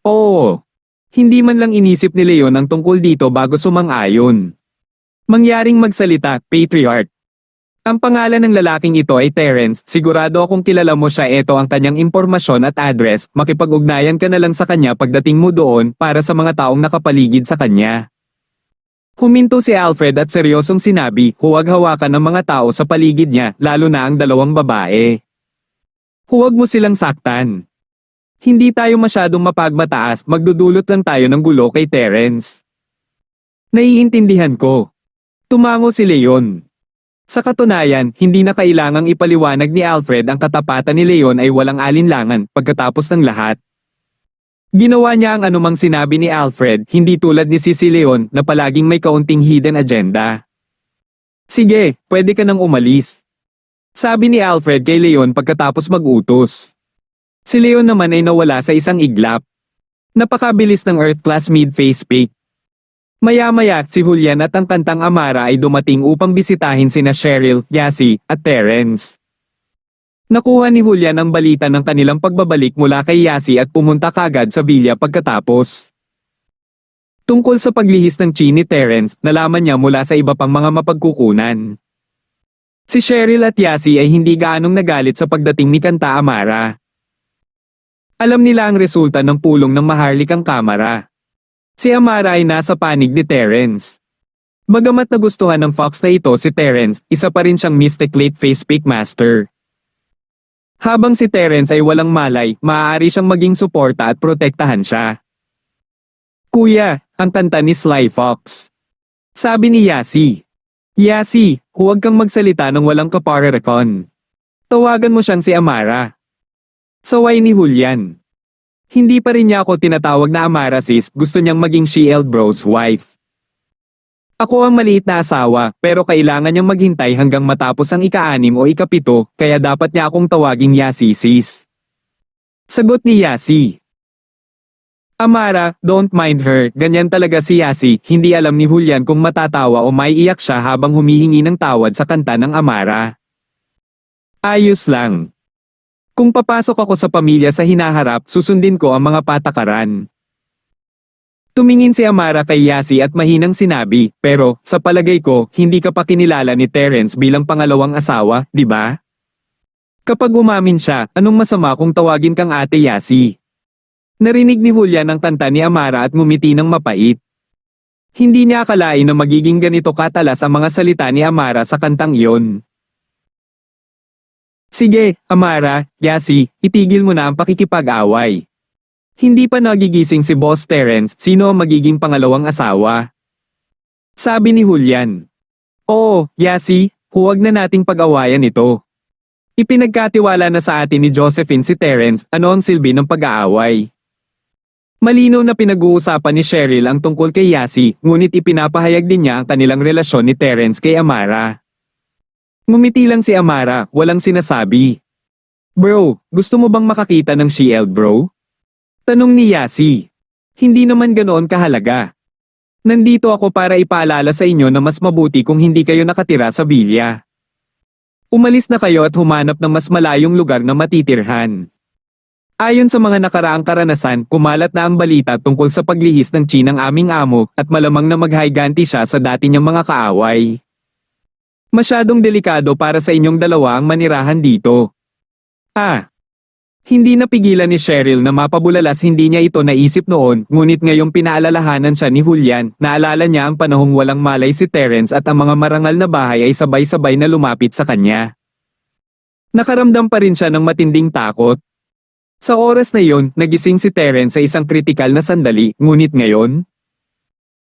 Oo. Hindi man lang inisip ni Leon ang tungkol dito bago sumang-ayon. Mangyaring magsalita, patriarch. Ang pangalan ng lalaking ito ay Terence, sigurado akong kilala mo siya, ito ang kanyang impormasyon at address, makipag-ugnayan ka na lang sa kanya pagdating mo doon para sa mga taong nakapaligid sa kanya. Huminto si Alfred at seryosong sinabi, huwag hawakan ng mga tao sa paligid niya, lalo na ang dalawang babae. Huwag mo silang saktan. Hindi tayo masyadong mapagmataas, magdudulot lang tayo ng gulo kay Terence. Naiintindihan ko. Tumango si Leon. Sa katunayan, hindi na kailangang ipaliwanag ni Alfred ang katapatan ni Leon ay walang alinlangan pagkatapos ng lahat. Ginawa niya ang anumang sinabi ni Alfred, hindi tulad ni si Leon na palaging may kaunting hidden agenda. Sige, pwede ka nang umalis. Sabi ni Alfred kay Leon pagkatapos mag-utos. Si Leon naman ay nawala sa isang iglap. Napakabilis ng Earth Class mid-face pick. Maya-maya, si Julian at ang kantang Amara ay dumating upang bisitahin sina Cheryl, Yasi, at Terence. Nakuha ni Julian ang balita ng kanilang pagbabalik mula kay Yasi at pumunta kagad sa villa pagkatapos. Tungkol sa paglihis ng chi ni Terence, nalaman niya mula sa iba pang mga mapagkukunan. Si Cheryl at Yasi ay hindi gaanong nagalit sa pagdating ni Kanta Amara. Alam nila ang resulta ng pulong ng maharlikang kamera. Si Amara ay nasa panig ni Terence. Bagamat nagustuhan ng Fox na ito si Terence, isa pa rin siyang Mystic Late Face Pick Master. Habang si Terence ay walang malay, maaari siyang maging suporta at protektahan siya. Kuya, ang kanta ni Sly Fox. Sabi ni Yasi. Yasi, huwag kang magsalita ng walang kaparerekon. Tawagan mo siyang si Amara. Saway ni Julian. Hindi pa rin niya ako tinatawag na Amara sis, gusto niyang maging Shield Bro's wife. Ako ang maliit na asawa, pero kailangan niyang maghintay hanggang matapos ang ika-6 o ika-7, kaya dapat niya akong tawaging Yasi sis. Sagot ni Yasi. Amara, don't mind her, ganyan talaga si Yasi, hindi alam ni Julian kung matatawa o maiiyak siya habang humihingi ng tawad sa kanta ng Amara. Ayos lang. Kung papasok ako sa pamilya sa hinaharap, susundin ko ang mga patakaran. Tumingin si Amara kay Yasi at mahinang sinabi, pero, sa palagay ko, hindi ka pa kinilala ni Terence bilang pangalawang asawa, di ba? Kapag umamin siya, anong masama kung tawagin kang Ate Yasi? Narinig ni Julian ang kanta ni Amara at ngumiti ng mapait. Hindi niya akalain na magiging ganito katalas ang mga salita ni Amara sa kantang iyon. Sige, Amara, Yasi, itigil mo na ang pakikipag-away. Hindi pa nagigising si Boss Terence, sino ang magiging pangalawang asawa? Sabi ni Julian. Oo, Yasi, huwag na nating pag-awayan ito. Ipinagkatiwala na sa atin ni Josephine si Terence, ano ang silbi ng pag-aaway. Malinaw na pinag-uusapan ni Cheryl ang tungkol kay Yasi, ngunit ipinapahayag din niya ang kanilang relasyon ni Terence kay Amara. Ngumiti lang si Amara, walang sinasabi. Bro, gusto mo bang makakita ng Shield bro? Tanong ni Yasi. Hindi naman ganoon kahalaga. Nandito ako para ipaalala sa inyo na mas mabuti kung hindi kayo nakatira sa villa. Umalis na kayo at humanap ng mas malayong lugar na matitirhan. Ayon sa mga nakaraang karanasan, kumalat na ang balita tungkol sa paglihis ng chi ng aming amo at malamang na maghayganti siya sa dati niyang mga kaaway. Masyadong delikado para sa inyong dalawa ang manirahan dito. Hindi napigilan ni Cheryl na mapabulalas, hindi niya ito naisip noon, ngunit ngayong pinaalalahanan siya ni Julian, naalala niya ang panahong walang malay si Terence at ang mga marangal na bahay ay sabay-sabay na lumapit sa kanya. Nakaramdam pa rin siya ng matinding takot. Sa oras na iyon, nagising si Terence sa isang kritikal na sandali, ngunit ngayon?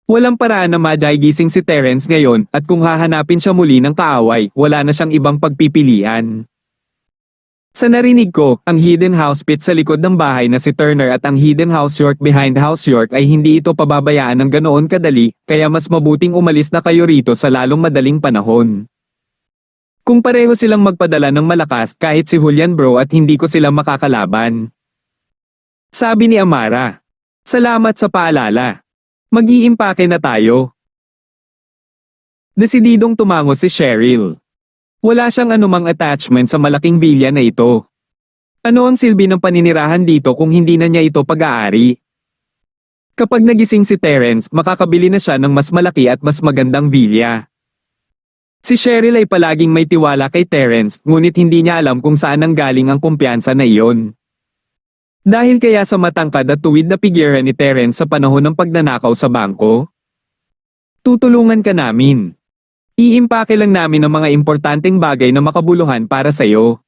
Walang paraan na magigising si Terence ngayon at kung hahanapin siya muli ng kaaway, wala na siyang ibang pagpipilian. Sa narinig ko, ang hidden house pit sa likod ng bahay na si Turner at ang hidden house York behind house York ay hindi ito pababayaan ng ganoon kadali, kaya mas mabuting umalis na kayo rito sa lalong madaling panahon. Kung pareho silang magpadala ng malakas kahit si Julian bro at hindi ko sila makakalaban. Sabi ni Amara. Salamat sa paalala. Mag-iimpake na tayo. Desididong tumango si Cheryl. Wala siyang anumang attachment sa malaking villa na ito. Ano ang silbi ng paninirahan dito kung hindi na niya ito pag-aari? Kapag nagising si Terence, makakabili na siya ng mas malaki at mas magandang villa. Si Cheryl ay palaging may tiwala kay Terence, ngunit hindi niya alam kung saan nanggaling ang kumpiyansa na iyon. Dahil kaya sa matangkad at tuwid na pigiran ni Terence sa panahon ng pagnanakaw sa bangko? Tutulungan ka namin. Iimpake lang namin ang mga importanteng bagay na makabuluhan para sa iyo.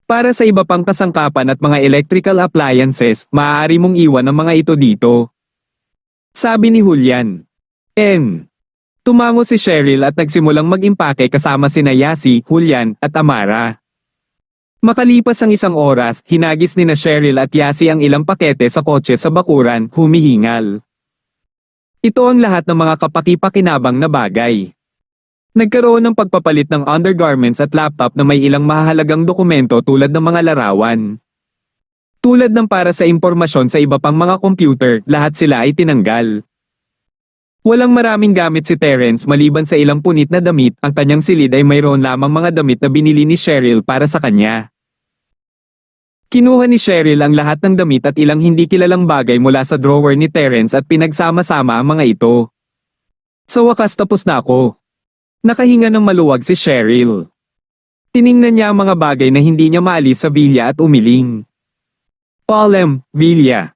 Para sa iba pang kasangkapan at mga electrical appliances, maaari mong iwan ang mga ito dito. Sabi ni Julian. Tumango si Cheryl at nagsimulang mag-impake kasama sina Yasi, Julian, at Amara. Makalipas ang isang oras, hinagis ni na Cheryl at Yasi ang ilang pakete sa kotse sa bakuran, humihingal. Ito ang lahat ng mga kapaki-pakinabang na bagay. Nagkaroon ng pagpapalit ng undergarments at laptop na may ilang mahalagang dokumento tulad ng mga larawan. Tulad ng para sa impormasyon sa iba pang mga computer, lahat sila ay tinanggal. Walang maraming gamit si Terence maliban sa ilang punit na damit, ang kanyang silid ay mayroon lamang mga damit na binili ni Cheryl para sa kanya. Kinuha ni Cheryl ang lahat ng damit at ilang hindi kilalang bagay mula sa drawer ni Terence at pinagsama-sama ang mga ito. Sa wakas tapos na ako. Nakahinga ng maluwag si Cheryl. Tiningnan niya ang mga bagay na hindi niya maalis sa villa at umiling. Villa.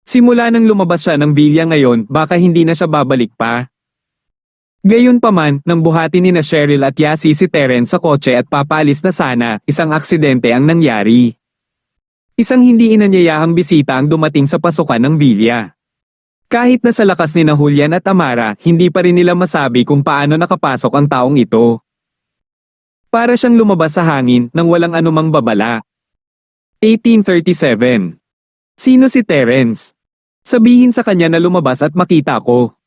Simula nang lumabas siya ng villa ngayon, baka hindi na siya babalik pa. Gayunpaman, nang buhati ni na Cheryl at Yasi si Terence sa kotse at papaalis na sana, isang aksidente ang nangyari. Isang hindi inanyayahang bisita ang dumating sa pasukan ng villa. Kahit na sa lakas ni na Julian at Amara, hindi pa rin nila masabi kung paano nakapasok ang taong ito. Para siyang lumabas sa hangin nang walang anumang babala. 1837. Sino si Terence? Sabihin sa kanya na lumabas at makita ko.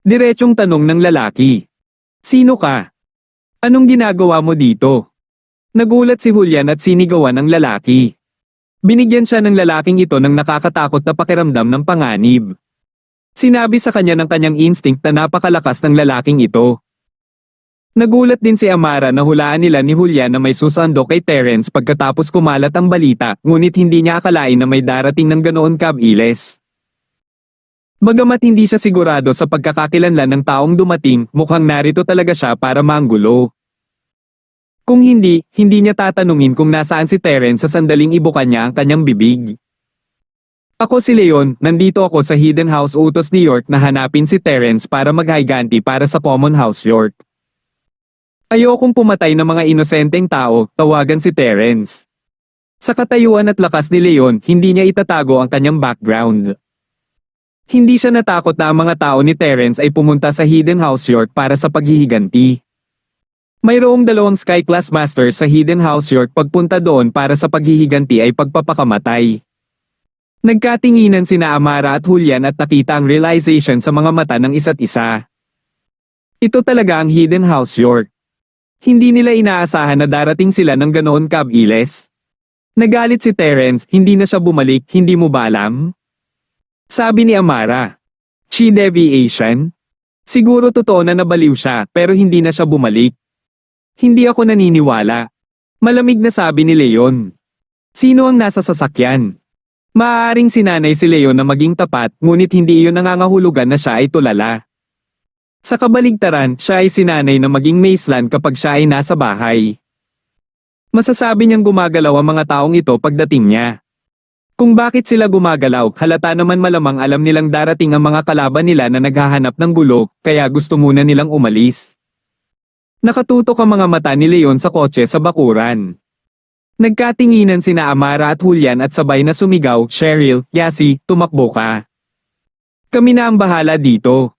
Diretsong tanong ng lalaki. Sino ka? Anong ginagawa mo dito? Nagulat si Julian at sinigawan ng lalaki. Binigyan siya ng lalaking ito ng nakakatakot na pakiramdam ng panganib. Sinabi sa kanya ng kanyang instinct na napakalakas ng lalaking ito. Nagulat din si Amara na hulaan nila ni Julian na may susando kay Terence pagkatapos kumalat ang balita, ngunit hindi niya akalain na may darating ng ganoon kabilis. Bagamat hindi siya sigurado sa pagkakakilanlan ng taong dumating, mukhang narito talaga siya para manggulo. Kung hindi niya tatanungin kung nasaan si Terence sa sandaling ibukan niya ang kanyang bibig. Ako si Leon, nandito ako sa Hidden House Utos New York na hanapin si Terence para maghiganti para sa Common House York. Ayokong pumatay ng mga inosenteng tao, tawagan si Terence. Sa katayuan at lakas ni Leon, hindi niya itatago ang kanyang background. Hindi siya natakot na ang mga tao ni Terence ay pumunta sa Hidden House York para sa paghihiganti. Mayroong 2 Sky Class Masters sa Hidden House York, pagpunta doon para sa paghihiganti ay pagpapakamatay. Nagkatinginan sina Amara at Julian at nakita ang realization sa mga mata ng isa't isa. Ito talaga ang Hidden House York. Hindi nila inaasahan na darating sila ng ganoon kabilis. Nagalit si Terence, hindi na siya bumalik, hindi mo ba alam? Sabi ni Amara. Chi deviation? Siguro totoo na nabaliw siya, pero hindi na siya bumalik. Hindi ako naniniwala. Malamig na sabi ni Leon. Sino ang nasa sasakyan? Maaaring sinanay si Leon na maging tapat, ngunit hindi iyon nangangahulugan na siya ay tulala. Sa kabaligtaran, siya ay sinanay na maging maislan kapag siya ay nasa bahay. Masasabi niyang gumagalaw ang mga taong ito pagdating niya. Kung bakit sila gumagalaw, halata naman malamang alam nilang darating ang mga kalaban nila na naghahanap ng gulo, kaya gusto muna nilang umalis. Nakatutok ang mga mata ni Leon sa kotse sa bakuran. Nagkatinginan sina Amara at Julian at sabay na sumigaw, Cheryl, Yasi, tumakbo ka. Kami na ang bahala dito.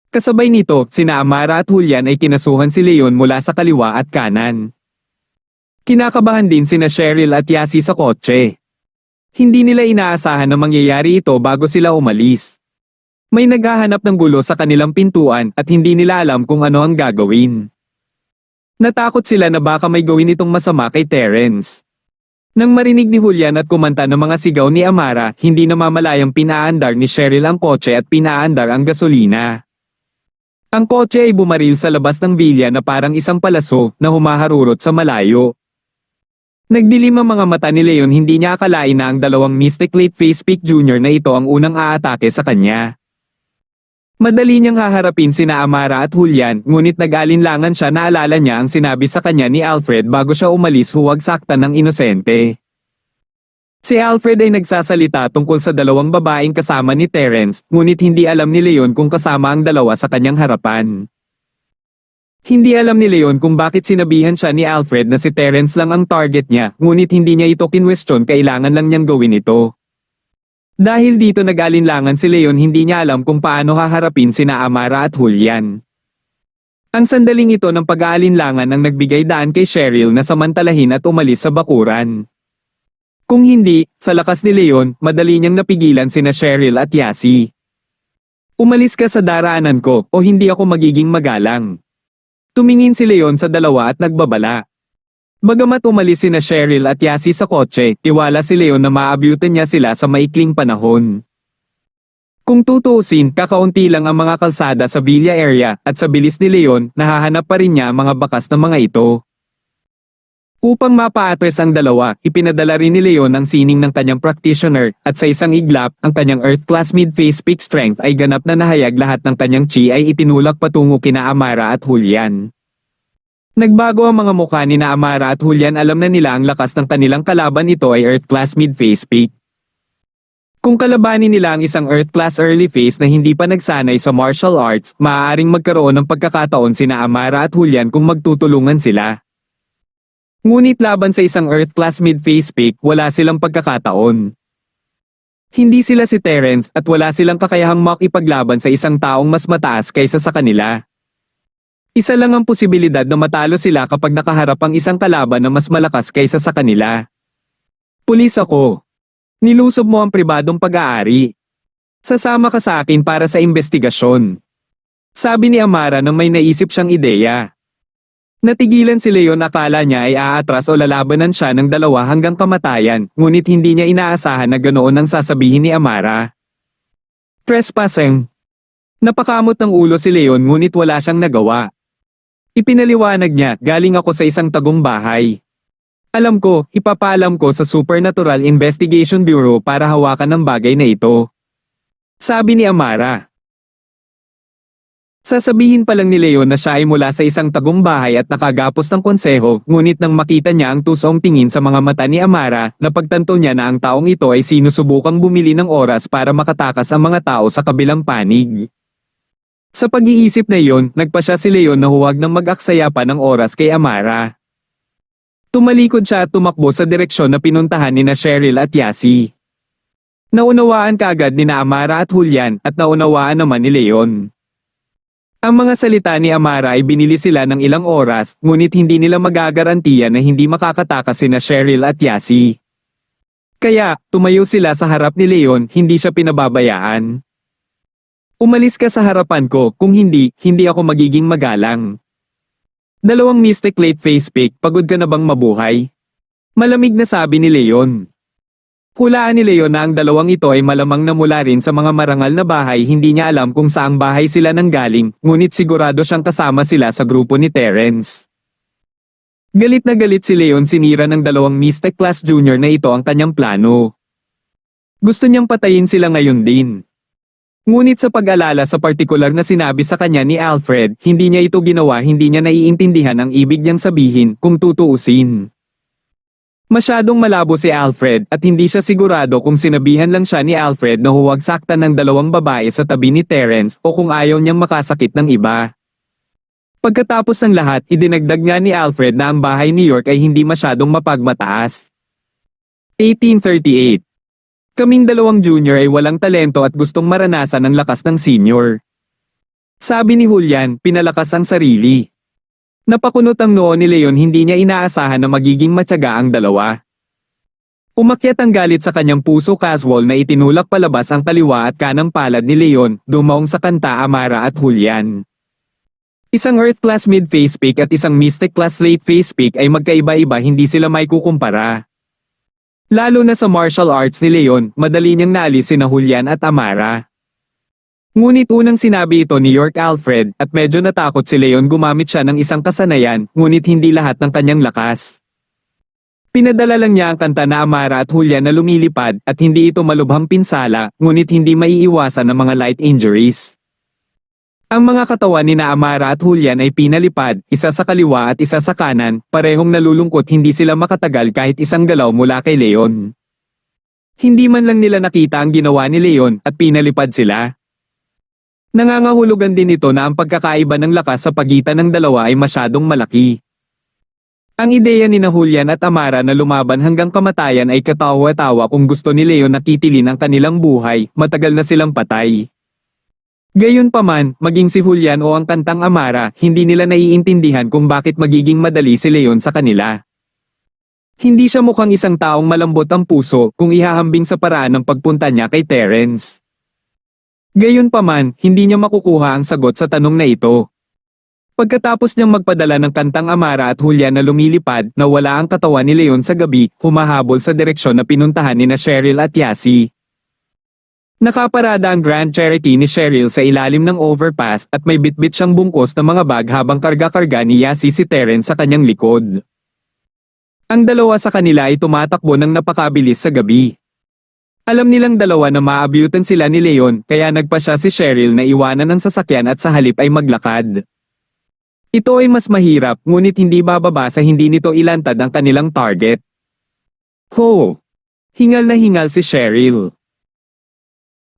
Kasabay nito, sina Amara at Julian ay kinasuhan si Leon mula sa kaliwa at kanan. Kinakabahan din sina Cheryl at Yasi sa kotse. Hindi nila inaasahan na mangyayari ito bago sila umalis. May naghahanap ng gulo sa kanilang pintuan at hindi nila alam kung ano ang gagawin. Natakot sila na baka may gawin itong masama kay Terence. Nang marinig ni Julian at kumanta ng mga sigaw ni Amara, hindi namamalayang pinaandar ni Cheryl ang kotse at pinaandar ang gasolina. Ang kotse ay bumaril sa labas ng villa na parang isang palaso na humaharurot sa malayo. Nagdilim ang mga mata ni Leon, hindi niya akalain na ang dalawang Mystic Late Phase Peak Junior na ito ang unang aatake sa kanya. Madali niyang haharapin sina Amara at Julian, ngunit nag-alinlangan siya, naalala niya ang sinabi sa kanya ni Alfred bago siya umalis, huwag saktan ng inosente. Si Alfred ay nagsasalita tungkol sa dalawang babaeng kasama ni Terence, ngunit hindi alam ni Leon kung kasama ang dalawa sa kanyang harapan. Hindi alam ni Leon kung bakit sinabihan siya ni Alfred na si Terence lang ang target niya, ngunit hindi niya ito kinwestiyon, kailangan lang niyang gawin ito. Dahil dito nag-alinlangan si Leon, hindi niya alam kung paano haharapin sina Amara at Julian. Ang sandaling ito ng pag-aalinlangan ang nagbigay daan kay Cheryl na samantalahin at umalis sa bakuran. Kung hindi, sa lakas ni Leon, madali niyang napigilan sina Cheryl at Yasi. Umalis ka sa daraanan ko o hindi ako magiging magalang. Tumingin si Leon sa dalawa at nagbabala. Bagamat umalis sina Cheryl at Yasi sa kotse, tiwala si Leon na maabutan niya sila sa maikling panahon. Kung tutuusin, kakaunti lang ang mga kalsada sa Villa area at sa bilis ni Leon, nahahanap pa rin niya ang mga bakas ng mga ito. Upang mapa-address ang dalawa, ipinadala rin ni Leon ang sining ng kanyang practitioner at sa isang iglap, ang kanyang Earth Class Mid-Phase Peak Strength ay ganap na nahayag, lahat ng kanyang chi ay itinulak patungo kina Amara at Julian. Nagbago ang mga mukha ni na Amara at Julian, alam na nila ang lakas ng kanilang kalaban, ito ay Earth Class Mid-Phase Peak. Kung kalabanin nila ang isang Earth Class Early Phase na hindi pa nagsanay sa martial arts, maaaring magkaroon ng pagkakataon sina Amara at Julian kung magtutulungan sila. Ngunit laban sa isang Earth Class Mid-Phase Peak, wala silang pagkakataon. Hindi sila si Terence at wala silang kakayahang makipaglaban sa isang taong mas mataas kaysa sa kanila. Isa lang ang posibilidad na matalo sila kapag nakaharap ang isang kalaban na mas malakas kaysa sa kanila. Pulis ako. Nilusob mo ang pribadong pag-aari. Sasama ka sa akin para sa investigasyon. Sabi ni Amara nang may naisip siyang ideya. Natigilan si Leon, akala niya ay aatras o lalabanan siya ng dalawa hanggang kamatayan, ngunit hindi niya inaasahan na ganoon ang sasabihin ni Amara. Trespassing. Napakamot ng ulo si Leon, ngunit wala siyang nagawa. Ipinaliwanag niya, galing ako sa isang tagong bahay. Alam ko, ipapaalam ko sa Supernatural Investigation Bureau para hawakan ang bagay na ito. Sabi ni Amara. Sasabihin pa lang ni Leon na siya ay mula sa isang tagong bahay at nakagapos ng konseho, ngunit nang makita niya ang tusong tingin sa mga mata ni Amara, napagtanto niya na ang taong ito ay sinusubukang bumili ng oras para makatakas ang mga tao sa kabilang panig. Sa pag-iisip na iyon, nagpasya si Leon na huwag nang mag-aksaya pa ng oras kay Amara. Tumalikod siya at tumakbo sa direksyon na pinuntahan ni na Cheryl at Yasi. Naunawaan kaagad ni na Amara at Julian at naunawaan naman ni Leon. Ang mga salita ni Amara ay binili sila ng ilang oras, ngunit hindi nila magagarantiya na hindi makakatakas sina Cheryl at Yasi. Kaya, tumayo sila sa harap ni Leon, hindi siya pinababayaan. Umalis ka sa harapan ko, kung hindi, hindi ako magiging magalang. Dalawang Mystic Late Phase Peak, pagod ka na bang mabuhay? Malamig na sabi ni Leon. Hulaan ni Leon na ang dalawang ito ay malamang na mula rin sa mga marangal na bahay, hindi niya alam kung saang bahay sila nanggaling, ngunit sigurado siyang kasama sila sa grupo ni Terence. Galit na galit si Leon, sinira ng dalawang Mystic Class Junior na ito ang kanyang plano. Gusto niyang patayin sila ngayon din. Ngunit sa pag-alala sa partikular na sinabi sa kanya ni Alfred, hindi niya ito ginawa, hindi niya naiintindihan ang ibig niyang sabihin kung tutuusin. Masyadong malabo si Alfred at hindi siya sigurado kung sinabihan lang siya ni Alfred na huwag saktan ng dalawang babae sa tabi ni Terence o kung ayaw niyang makasakit ng iba. Pagkatapos ng lahat, idinagdag nga ni Alfred na ang bahay New York ay hindi masyadong mapagmataas. 1838. Kaming dalawang junior ay walang talento at gustong maranasan ang lakas ng senior. Sabi ni Julian, pinalakas ang sarili. Napakunot ang noo ni Leon, hindi niya inaasahan na magiging matyaga ang dalawa. Umakyat ang galit sa kanyang puso, casual na itinulak palabas ang kaliwa at kanang palad ni Leon, dumaong sa kanta Amara at Julian. Isang Earth Class Mid-Phase Peak at isang Mystic Class Late Phase Peak ay magkaiba-iba, hindi sila may kukumpara. Lalo na sa martial arts ni Leon, madali niyang naalis sina Julian at Amara. Ngunit unang sinabi ito ni York Alfred at medyo natakot si Leon, gumamit siya ng isang kasanayan, ngunit hindi lahat ng kanyang lakas. Pinadala lang niya ang kanta na Amara at Julian na lumilipad at hindi ito malubhang pinsala, ngunit hindi maiiwasan ng mga light injuries. Ang mga katawan ni na Amara at Julian ay pinalipad, isa sa kaliwa at isa sa kanan, parehong nalulungkot hindi sila makatagal kahit isang galaw mula kay Leon. Hindi man lang nila nakita ang ginawa ni Leon at pinalipad sila. Nangangahulugan din ito na ang pagkakaiba ng lakas sa pagitan ng dalawa ay masyadong malaki. Ang ideya ni na Julian at Amara na lumaban hanggang kamatayan ay katawa-tawa kung gusto ni Leon na kitilin ang kanilang buhay, matagal na silang patay. Gayunpaman, maging si Julian o ang kantang Amara, hindi nila naiintindihan kung bakit magiging madali si Leon sa kanila. Hindi siya mukhang isang taong malambot ang puso kung ihahambing sa paraan ng pagpunta niya kay Terence. Gayunpaman, hindi niya makukuha ang sagot sa tanong na ito. Pagkatapos niyang magpadala ng kantang Amara at Julian na lumilipad, nawala ang katawan ni Leon sa gabi, humahabol sa direksyon na pinuntahan ni na Cheryl at Yasi. Nakaparada ang Grand Cherokee ni Cheryl sa ilalim ng overpass at may bitbit siyang bungkos na mga bag habang karga-karga ni Yasi si Terence sa kanyang likod. Ang dalawa sa kanila ay tumatakbo ng napakabilis sa gabi. Alam nilang dalawa na maabyutan sila ni Leon kaya nagpa siya si Cheryl na iwanan ng sasakyan at sa halip ay maglakad. Ito ay mas mahirap ngunit hindi bababa sa hindi nito ilantad ang kanilang target. Ho! Hingal na hingal si Cheryl.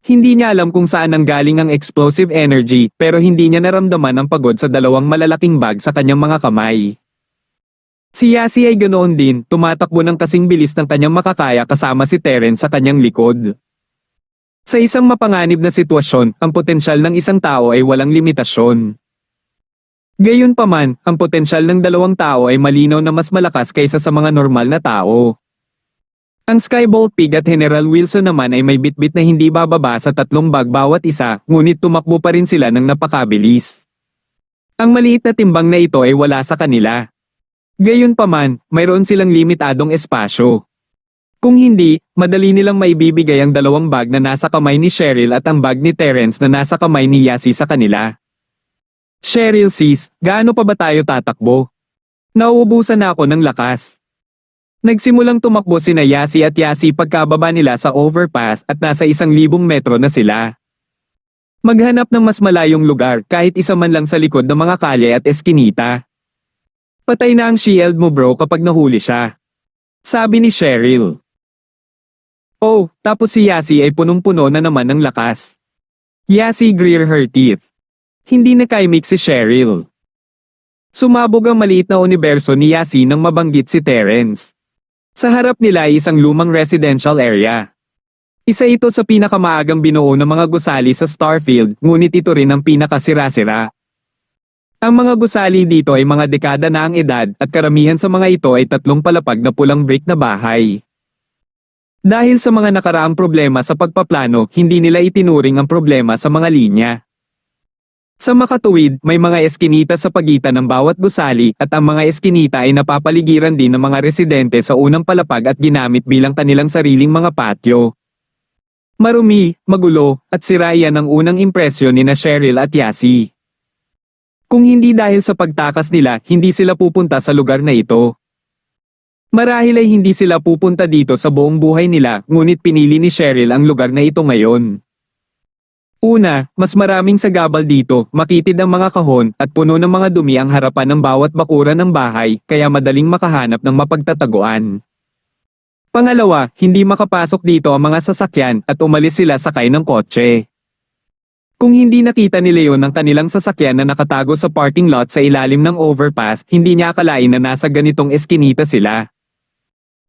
Hindi niya alam kung saan nanggaling ang explosive energy pero hindi niya naramdaman ang pagod sa dalawang malalaking bag sa kanyang mga kamay. Si Yasi ay ganoon din, tumatakbo ng kasing bilis ng kanyang makakaya kasama si Terence sa kanyang likod. Sa isang mapanganib na sitwasyon, ang potensyal ng isang tao ay walang limitasyon. Gayunpaman, ang potensyal ng dalawang tao ay malinaw na mas malakas kaysa sa mga normal na tao. Ang Skybolt Pig at General Wilson naman ay may bitbit na hindi bababa sa 3 bag bawat isa, ngunit tumakbo pa rin sila ng napakabilis. Ang maliit na timbang na ito ay wala sa kanila. Gayunpaman, mayroon silang limitadong espasyo. Kung hindi, madali nilang maibibigay ang 2 bag na nasa kamay ni Cheryl at ang bag ni Terence na nasa kamay ni Yasi sa kanila. Cheryl sis, gaano pa ba tayo tatakbo? Nauubusan na ako ng lakas. Nagsimulang tumakbo sina Yasi at Yasi pagkababa nila sa overpass at nasa 1,000 metro na sila. Maghanap ng mas malayong lugar kahit isa man lang sa likod ng mga kalye at eskinita. Patay na ang shield mo bro kapag nahuli siya. Sabi ni Cheryl. Oh, tapos si Yasi ay punong-puno na naman ng lakas. Yasi greer her teeth. Hindi nakaimik si Cheryl. Sumabog ang maliit na universo ni Yasi nang mabanggit si Terence. Sa harap nila ay isang lumang residential area. Isa ito sa pinakamaagang binuo ng mga gusali sa Starfield, ngunit ito rin ang pinakasira-sira. Ang mga gusali dito ay mga dekada na ang edad at karamihan sa mga ito ay 3 palapag na pulang brick na bahay. Dahil sa mga nakaraang problema sa pagpaplano, hindi nila itinuring ang problema sa mga linya. Sa makatuwid, may mga eskinita sa pagitan ng bawat gusali at ang mga eskinita ay napapaligiran din ng mga residente sa unang palapag at ginamit bilang kanilang sariling mga patio. Marumi, magulo, at sira yan ang unang impresyon ni na Cheryl at Yasi. Kung hindi dahil sa pagtakas nila, hindi sila pupunta sa lugar na ito. Marahil ay hindi sila pupunta dito sa buong buhay nila, ngunit pinili ni Cheryl ang lugar na ito ngayon. Una, mas maraming sagabal dito, makitid ang mga kahon, at puno ng mga dumi ang harapan ng bawat bakuran ng bahay, kaya madaling makahanap ng mapagtataguan. Pangalawa, hindi makapasok dito ang mga sasakyan at umalis sila sakay ng kotse. Kung hindi nakita ni Leon ang kanilang sasakyan na nakatago sa parking lot sa ilalim ng overpass, hindi niya akalain na nasa ganitong eskinita sila.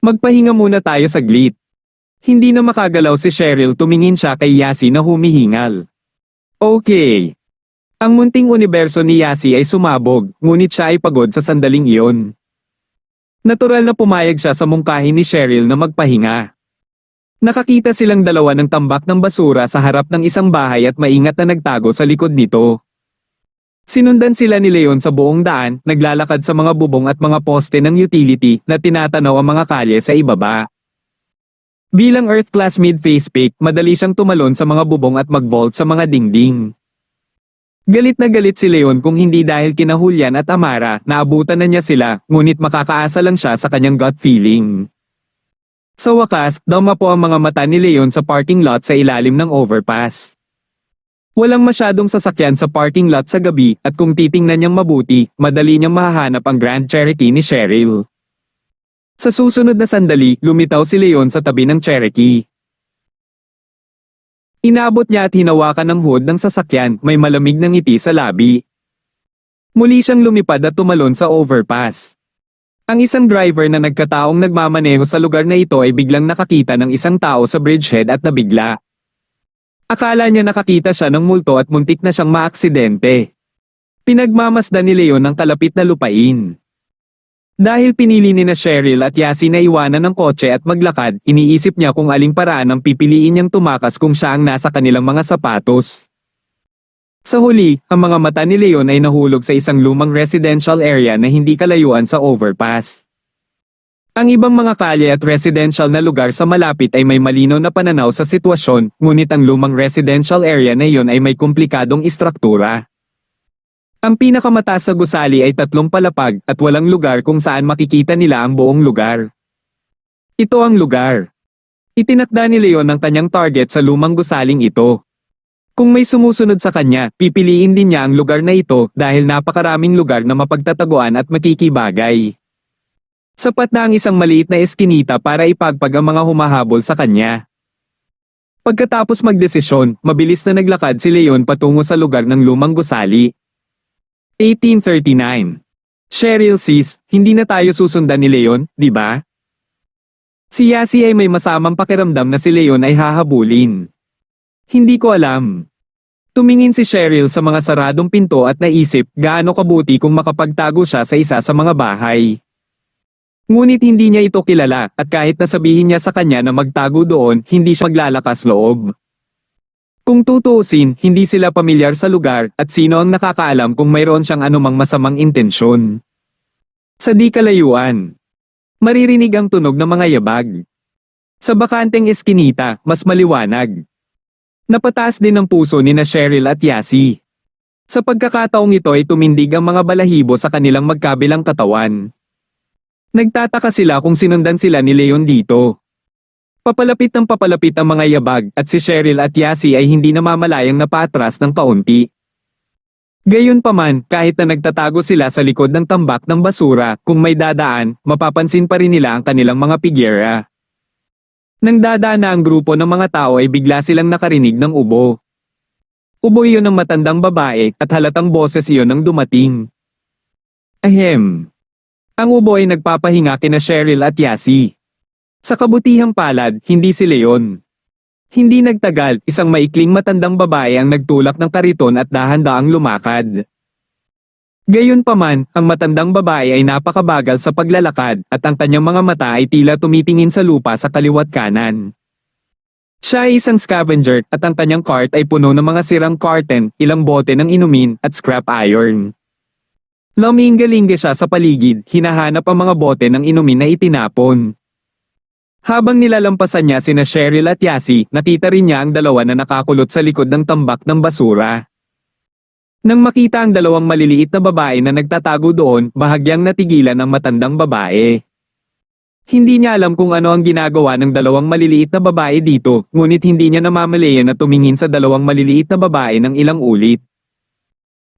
Magpahinga muna tayo saglit. Hindi na makagalaw si Cheryl, tumingin siya kay Yasi na humihingal. Okay. Ang munting universo ni Yasi ay sumabog, ngunit siya ay pagod sa sandaling iyon. Natural na pumayag siya sa mungkahin ni Cheryl na magpahinga. Nakakita silang dalawa ng tambak ng basura sa harap ng isang bahay at maingat na nagtago sa likod nito. Sinundan sila ni Leon sa buong daan, naglalakad sa mga bubong at mga poste ng utility na tinatanaw ang mga kalye sa ibaba. Bilang Earth Class Mid-Face Pick, madali siyang tumalon sa mga bubong at mag-vault sa mga dingding. Galit na galit si Leon kung hindi dahil kina Julian at Amara na abutan na niya sila, ngunit makakaasa lang siya sa kanyang gut feeling. Sa wakas, dama po ang mga mata ni Leon sa parking lot sa ilalim ng overpass. Walang masyadong sasakyan sa parking lot sa gabi at kung titingnan niyang mabuti, madali niyang mahahanap ang Grand Cherokee ni Cheryl. Sa susunod na sandali, lumitaw si Leon sa tabi ng Cherokee. Inabot niya at hinawakan ng hood ng sasakyan, may malamig na ngiti sa labi. Muli siyang lumipad at tumalon sa overpass. Ang isang driver na nagkataong nagmamaneho sa lugar na ito ay biglang nakakita ng isang tao sa bridgehead at nabigla. Akala niya nakakita siya ng multo at muntik na siyang maaksidente. Pinagmamasdan ni Leon ang kalapit na lupain. Dahil pinili ni na Cheryl at Yasi na iwanan ng kotse at maglakad, iniisip niya kung aling paraan ang pipiliin niyang tumakas kung siya ang nasa kanilang mga sapatos. Sa huli, ang mga mata ni Leon ay nahulog sa isang lumang residential area na hindi kalayuan sa overpass. Ang ibang mga kalye at residential na lugar sa malapit ay may malinaw na pananaw sa sitwasyon, ngunit ang lumang residential area na iyon ay may komplikadong istruktura. Ang pinakamataas sa gusali ay 3 palapag at walang lugar kung saan makikita nila ang buong lugar. Ito ang lugar. Itinakda ni Leon ang kanyang target sa lumang gusaling ito. Kung may sumusunod sa kanya, pipiliin din niya ang lugar na ito dahil napakaraming lugar na mapagtataguan at makikibagay. Sapat na ang isang maliit na eskinita para ipagpag ang mga humahabol sa kanya. Pagkatapos magdesisyon, mabilis na naglakad si Leon patungo sa lugar ng lumang gusali. 1839. Cheryl sis, hindi na tayo susundan ni Leon, di ba? Si Yasi ay may masamang pakiramdam na si Leon ay hahabulin. Hindi ko alam. Tumingin si Cheryl sa mga saradong pinto at naisip gaano kabuti kung makapagtago siya sa isa sa mga bahay. Ngunit hindi niya ito kilala at kahit nasabihin niya sa kanya na magtago doon, hindi siya maglalakas loob. Kung tutuusin, hindi sila pamilyar sa lugar at sino ang nakakaalam kung mayroon siyang anumang masamang intensyon. Sa di kalayuan, maririnig ang tunog ng mga yabag. Sa bakanteng eskinita, mas maliwanag. Napataas din ang puso ni na Cheryl at Yasi. Sa pagkakataong ito ay tumindig ang mga balahibo sa kanilang magkabilang katawan. Nagtataka sila kung sinundan sila ni Leon dito. Papalapit ng papalapit ang mga yabag at si Cheryl at Yasi ay hindi namamalayang napaatras ng kaunti. Gayunpaman, kahit na nagtatago sila sa likod ng tambak ng basura, kung may dadaan, mapapansin pa rin nila ang kanilang mga pigyera. Nang dadaan na ang grupo ng mga tao ay bigla silang nakarinig ng ubo. Ubo iyon ng matandang babae at halatang boses iyon ang dumating. Ahem. Ang ubo ay nagpapahinga kina Cheryl at Yasi. Sa kabutihang palad, hindi si Leon. Hindi nagtagal, isang maikling matandang babae ang nagtulak ng kariton at dahan-daang lumakad. Gayunpaman, ang matandang babae ay napakabagal sa paglalakad at ang kanyang mga mata ay tila tumitingin sa lupa sa kaliwat kanan. Siya ay isang scavenger at ang kanyang cart ay puno ng mga sirang carton, ilang bote ng inumin at scrap iron. Lumingga-lingga siya sa paligid, hinahanap ang mga bote ng inumin na itinapon. Habang nilalampasan niya sina Cheryl at Yasi, nakita rin niya ang dalawa na nakakulot sa likod ng tambak ng basura. Nang makita ang dalawang maliliit na babae na nagtatago doon, bahagyang natigilan ang matandang babae. Hindi niya alam kung ano ang ginagawa ng dalawang maliliit na babae dito, ngunit hindi niya namamalayan na tumingin sa dalawang maliliit na babae ng ilang ulit.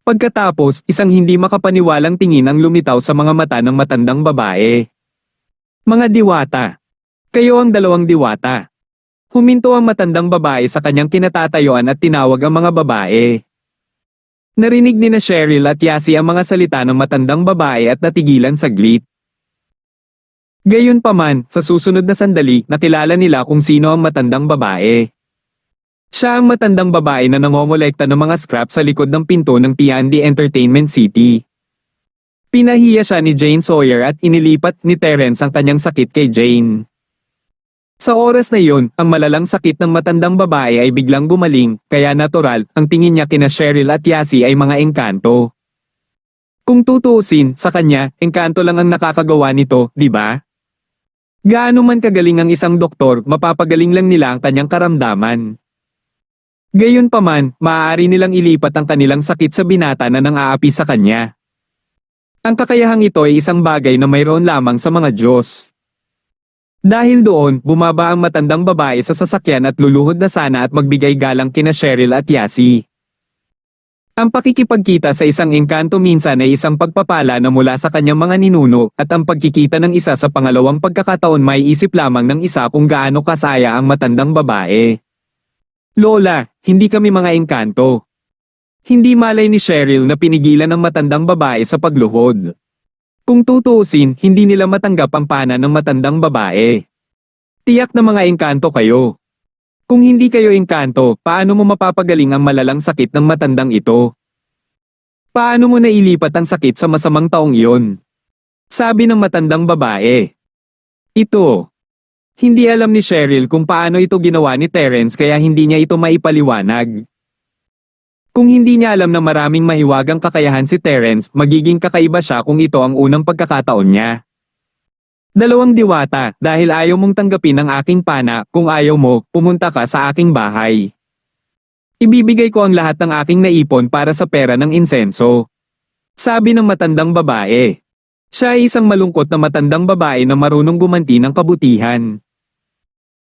Pagkatapos, isang hindi makapaniwalang tingin ang lumitaw sa mga mata ng matandang babae. Mga diwata. Kayo ang dalawang diwata. Huminto ang matandang babae sa kanyang kinatatayuan at tinawag ang mga babae. Narinig ni na Cheryl at Yasi ang mga salita ng matandang babae at natigilan saglit. Gayunpaman, sa susunod na sandali, nakilala nila kung sino ang matandang babae. Siya ang matandang babae na nangongolekta ng mga scrap sa likod ng pinto ng Tiandi Entertainment City. Pinahiya siya ni Jane Sawyer at inilipat ni Terence ang kanyang sakit kay Jane. Sa oras na iyon, ang malalang sakit ng matandang babae ay biglang gumaling, kaya natural, ang tingin niya kina Cheryl at Yasi ay mga engkanto. Kung tutuusin, sa kanya, engkanto lang ang nakakagawa nito, di ba? Gaano man kagaling ang isang doktor, mapapagaling lang nila ang kanyang karamdaman. Gayunpaman, maaari nilang ilipat ang kanilang sakit sa binata na nang-aapi sa kanya. Ang kakayahang ito ay isang bagay na mayroon lamang sa mga Diyos. Dahil doon, bumaba ang matandang babae sa sasakyan at luluhod na sana at magbigay galang kina Cheryl at Yasi. Ang pakikipagkita sa isang engkanto minsan ay isang pagpapala na mula sa kanyang mga ninuno, at ang pagkikita ng isa sa pangalawang pagkakataon may isip lamang ng isa kung gaano kasaya ang matandang babae. Lola, hindi kami mga engkanto. Hindi malay ni Cheryl na pinigilan ng matandang babae sa pagluhod. Kung tutuusin, hindi nila matanggap ang pana ng matandang babae. Tiyak na mga engkanto kayo. Kung hindi kayo engkanto, paano mo mapapagaling ang malalang sakit ng matandang ito? Paano mo nailipat ang sakit sa masamang taong iyon? Sabi ng matandang babae. Ito. Hindi alam ni Cheryl kung paano ito ginawa ni Terence kaya hindi niya ito maipaliwanag. Kung hindi niya alam na maraming mahiwagang kakayahan si Terence, magiging kakaiba siya kung ito ang unang pagkakataon niya. Dalawang diwata, dahil ayaw mong tanggapin ang aking pana, kung ayaw mo, pumunta ka sa aking bahay. Ibibigay ko ang lahat ng aking naipon para sa pera ng insenso. Sabi ng matandang babae. Siya ay isang malungkot na matandang babae na marunong gumanti ng kabutihan.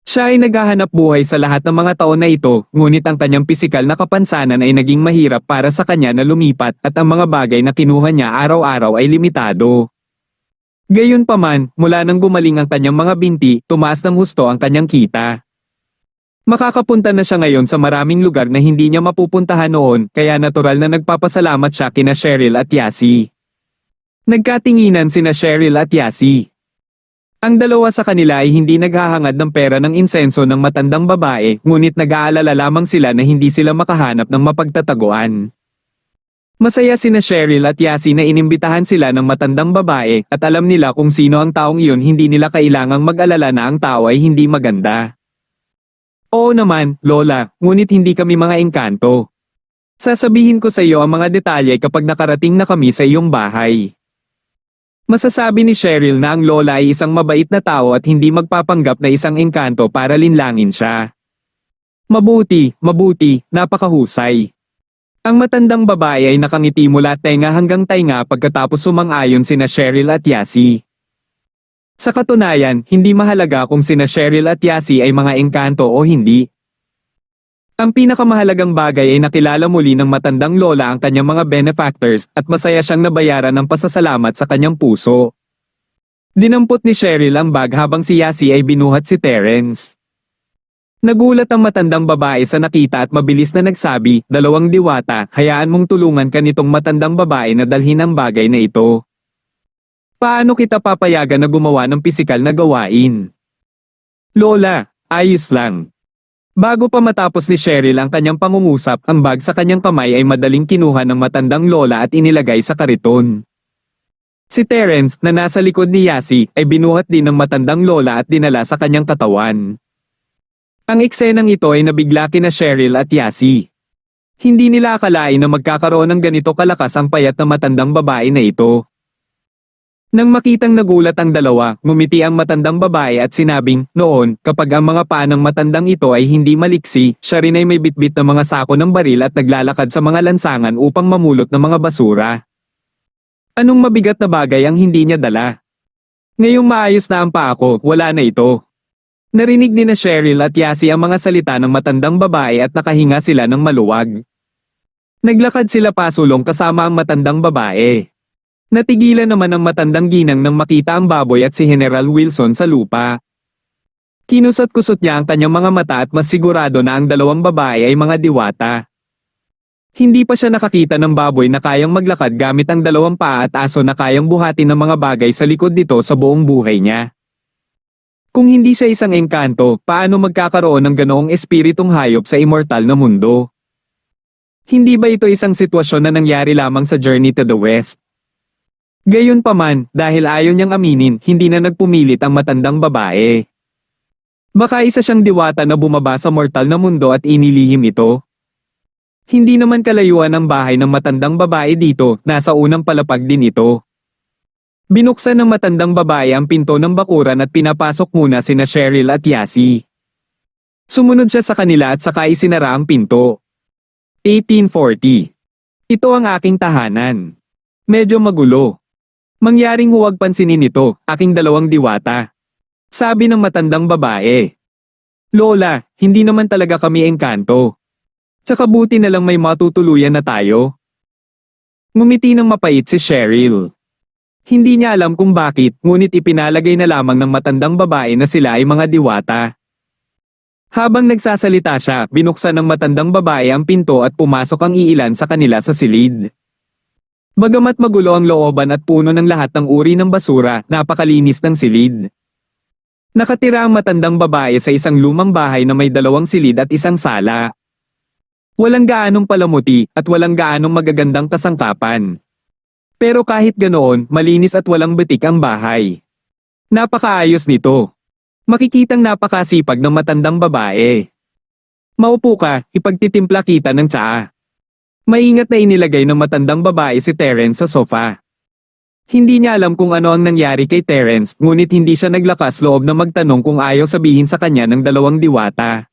Siya ay naghahanap buhay sa lahat ng mga taon na ito, ngunit ang kanyang pisikal na kapansanan ay naging mahirap para sa kanya na lumipat at ang mga bagay na kinuha niya araw-araw ay limitado. Gayunpaman, mula nang gumaling ang kanyang mga binti, tumaas ng husto ang kanyang kita. Makakapunta na siya ngayon sa maraming lugar na hindi niya mapupuntahan noon, kaya natural na nagpapasalamat siya kina Cheryl at Yasi. Nagkatinginan sina Cheryl at Yasi. Ang dalawa sa kanila ay hindi naghahangad ng pera ng insenso ng matandang babae, ngunit nag-aalala lamang sila na hindi sila makahanap ng mapagtataguan. Masaya sina Cheryl at Yasi na inimbitahan sila ng matandang babae, at alam nila kung sino ang taong iyon, hindi nila kailangang mag-alala na ang tao ay hindi maganda. Oo naman, Lola, ngunit hindi kami mga engkanto. Sasabihin ko sa iyo ang mga detalye kapag nakarating na kami sa iyong bahay. Masasabi ni Cheryl na ang lola ay isang mabait na tao at hindi magpapanggap na isang engkanto para linlangin siya. Mabuti, napakahusay. Ang matandang babae ay nakangiti mula tenga hanggang tainga pagkatapos sumang-ayon sina Cheryl at Yasi. Sa katunayan, hindi mahalaga kung sina Cheryl at Yasi ay mga engkanto o hindi. Ang pinakamahalagang bagay ay nakilala muli ng matandang lola ang kanyang mga benefactors at masaya siyang nabayaran ng pasasalamat sa kanyang puso. Dinampot ni Cheryl ang bag habang si Yasi ay binuhat si Terence. Nagulat ang matandang babae sa nakita at mabilis na nagsabi, "Dalawang diwata, hayaan mong tulungan ka nitong matandang babae na dalhin ang bagay na ito. Paano kita papayagan na gumawa ng pisikal na gawain?" Lola, ayos lang. Bago pa matapos ni Cheryl ang kanyang pangungusap, ang bag sa kanyang kamay ay madaling kinuha ng matandang lola at inilagay sa kariton. Si Terence, na nasa likod ni Yasi, ay binuhat din ng matandang lola at dinala sa kanyang katawan. Ang eksenang ito ay nabigla kina Cheryl at Yasi. Hindi nila akalain na magkakaroon ng ganito kalakas ang payat na matandang babae na ito. Nang makitang nagulat ang dalawa, ngumiti ang matandang babae at sinabing, noon, kapag ang mga paa ng matandang ito ay hindi maliksi, siya rin ay may bitbit na mga sako ng baril at naglalakad sa mga lansangan upang mamulot ng mga basura. Anong mabigat na bagay ang hindi niya dala? Ngayong maayos na ang paa ko, wala na ito. Narinig ni na Cheryl at Yasi ang mga salita ng matandang babae at nakahinga sila ng maluwag. Naglakad sila pasulong kasama ang matandang babae. Natigilan naman ang matandang ginang nang makita ang baboy at si General Wilson sa lupa. Kinusot-kusot niya ang kanyang mga mata at mas sigurado na ang dalawang babae ay mga diwata. Hindi pa siya nakakita ng baboy na kayang maglakad gamit ang dalawang paa at aso na kayang buhatin ng mga bagay sa likod nito sa buong buhay niya. Kung hindi siya isang engkanto, paano magkakaroon ng ganoong espiritong hayop sa immortal na mundo? Hindi ba ito isang sitwasyon na nangyari lamang sa Journey to the West? Gayunpaman, dahil ayaw niyang aminin, hindi na nagpumilit ang matandang babae. Baka isa siyang diwata na bumaba sa mortal na mundo at inilihim ito. Hindi naman kalayuan ang bahay ng matandang babae dito, nasa unang palapag din ito. Binuksan ng matandang babae ang pinto ng bakuran at pinapasok muna sina Cheryl at Yasi. Sumunod siya sa kanila at saka isinara ang pinto. 1840. Ito ang aking tahanan. Medyo magulo. Mangyaring huwag pansinin ito, aking dalawang diwata. Sabi ng matandang babae. Lola, hindi naman talaga kami engkanto. Tsaka buti na lang may matutuluyan na tayo. Ngumiti ng mapait si Cheryl. Hindi niya alam kung bakit, ngunit ipinalagay na lamang ng matandang babae na sila ay mga diwata. Habang nagsasalita siya, binuksan ng matandang babae ang pinto at pumasok ang iilan sa kanila sa silid. Bagamat magulo ang looban at puno ng lahat ng uri ng basura, napakalinis ng silid. Nakatira ang matandang babae sa isang lumang bahay na may 2 silid at isang sala. Walang gaanong palamuti at walang gaanong magagandang kasangkapan. Pero kahit ganoon, malinis at walang batik ang bahay. Napakaayos nito. Makikitang napakasipag ng matandang babae. Maupo ka, ipagtitimpla kita ng tsaa. Maingat na inilagay ng matandang babae si Terence sa sofa. Hindi niya alam kung ano ang nangyari kay Terence, ngunit hindi siya naglakas loob na magtanong kung ayaw sabihin sa kanya ng 2 diwata.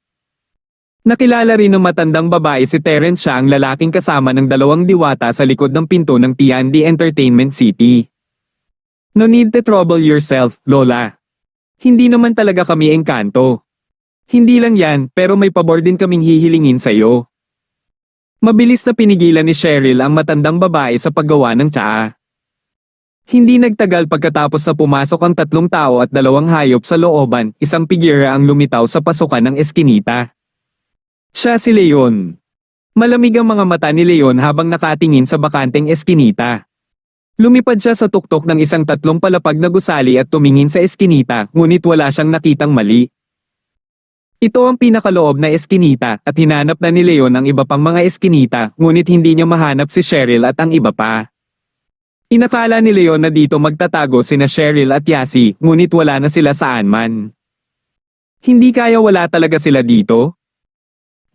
Nakilala rin ng matandang babae si Terence siya ang lalaking kasama ng 2 diwata sa likod ng pinto ng T&D Entertainment City. No need to trouble yourself, Lola. Hindi naman talaga kami engkanto. Hindi lang yan, pero may pabor din kaming hihilingin sa'yo. Mabilis na pinigilan ni Cheryl ang matandang babae sa paggawa ng tsaa. Hindi nagtagal pagkatapos na pumasok ang 3 tao at 2 hayop sa looban, isang pigira ang lumitaw sa pasukan ng eskinita. Siya si Leon. Malamig ang mga mata ni Leon habang nakatingin sa bakanteng eskinita. Lumipad siya sa tuktok ng isang 3 palapag na gusali at tumingin sa eskinita, ngunit wala siyang nakitang mali. Ito ang pinakaloob na eskinita at hinanap na ni Leon ang iba pang mga eskinita, ngunit hindi niya mahanap si Cheryl at ang iba pa. Inakala ni Leon na dito magtatago sina Cheryl at Yasi, ngunit wala na sila saan man. Hindi kaya wala talaga sila dito?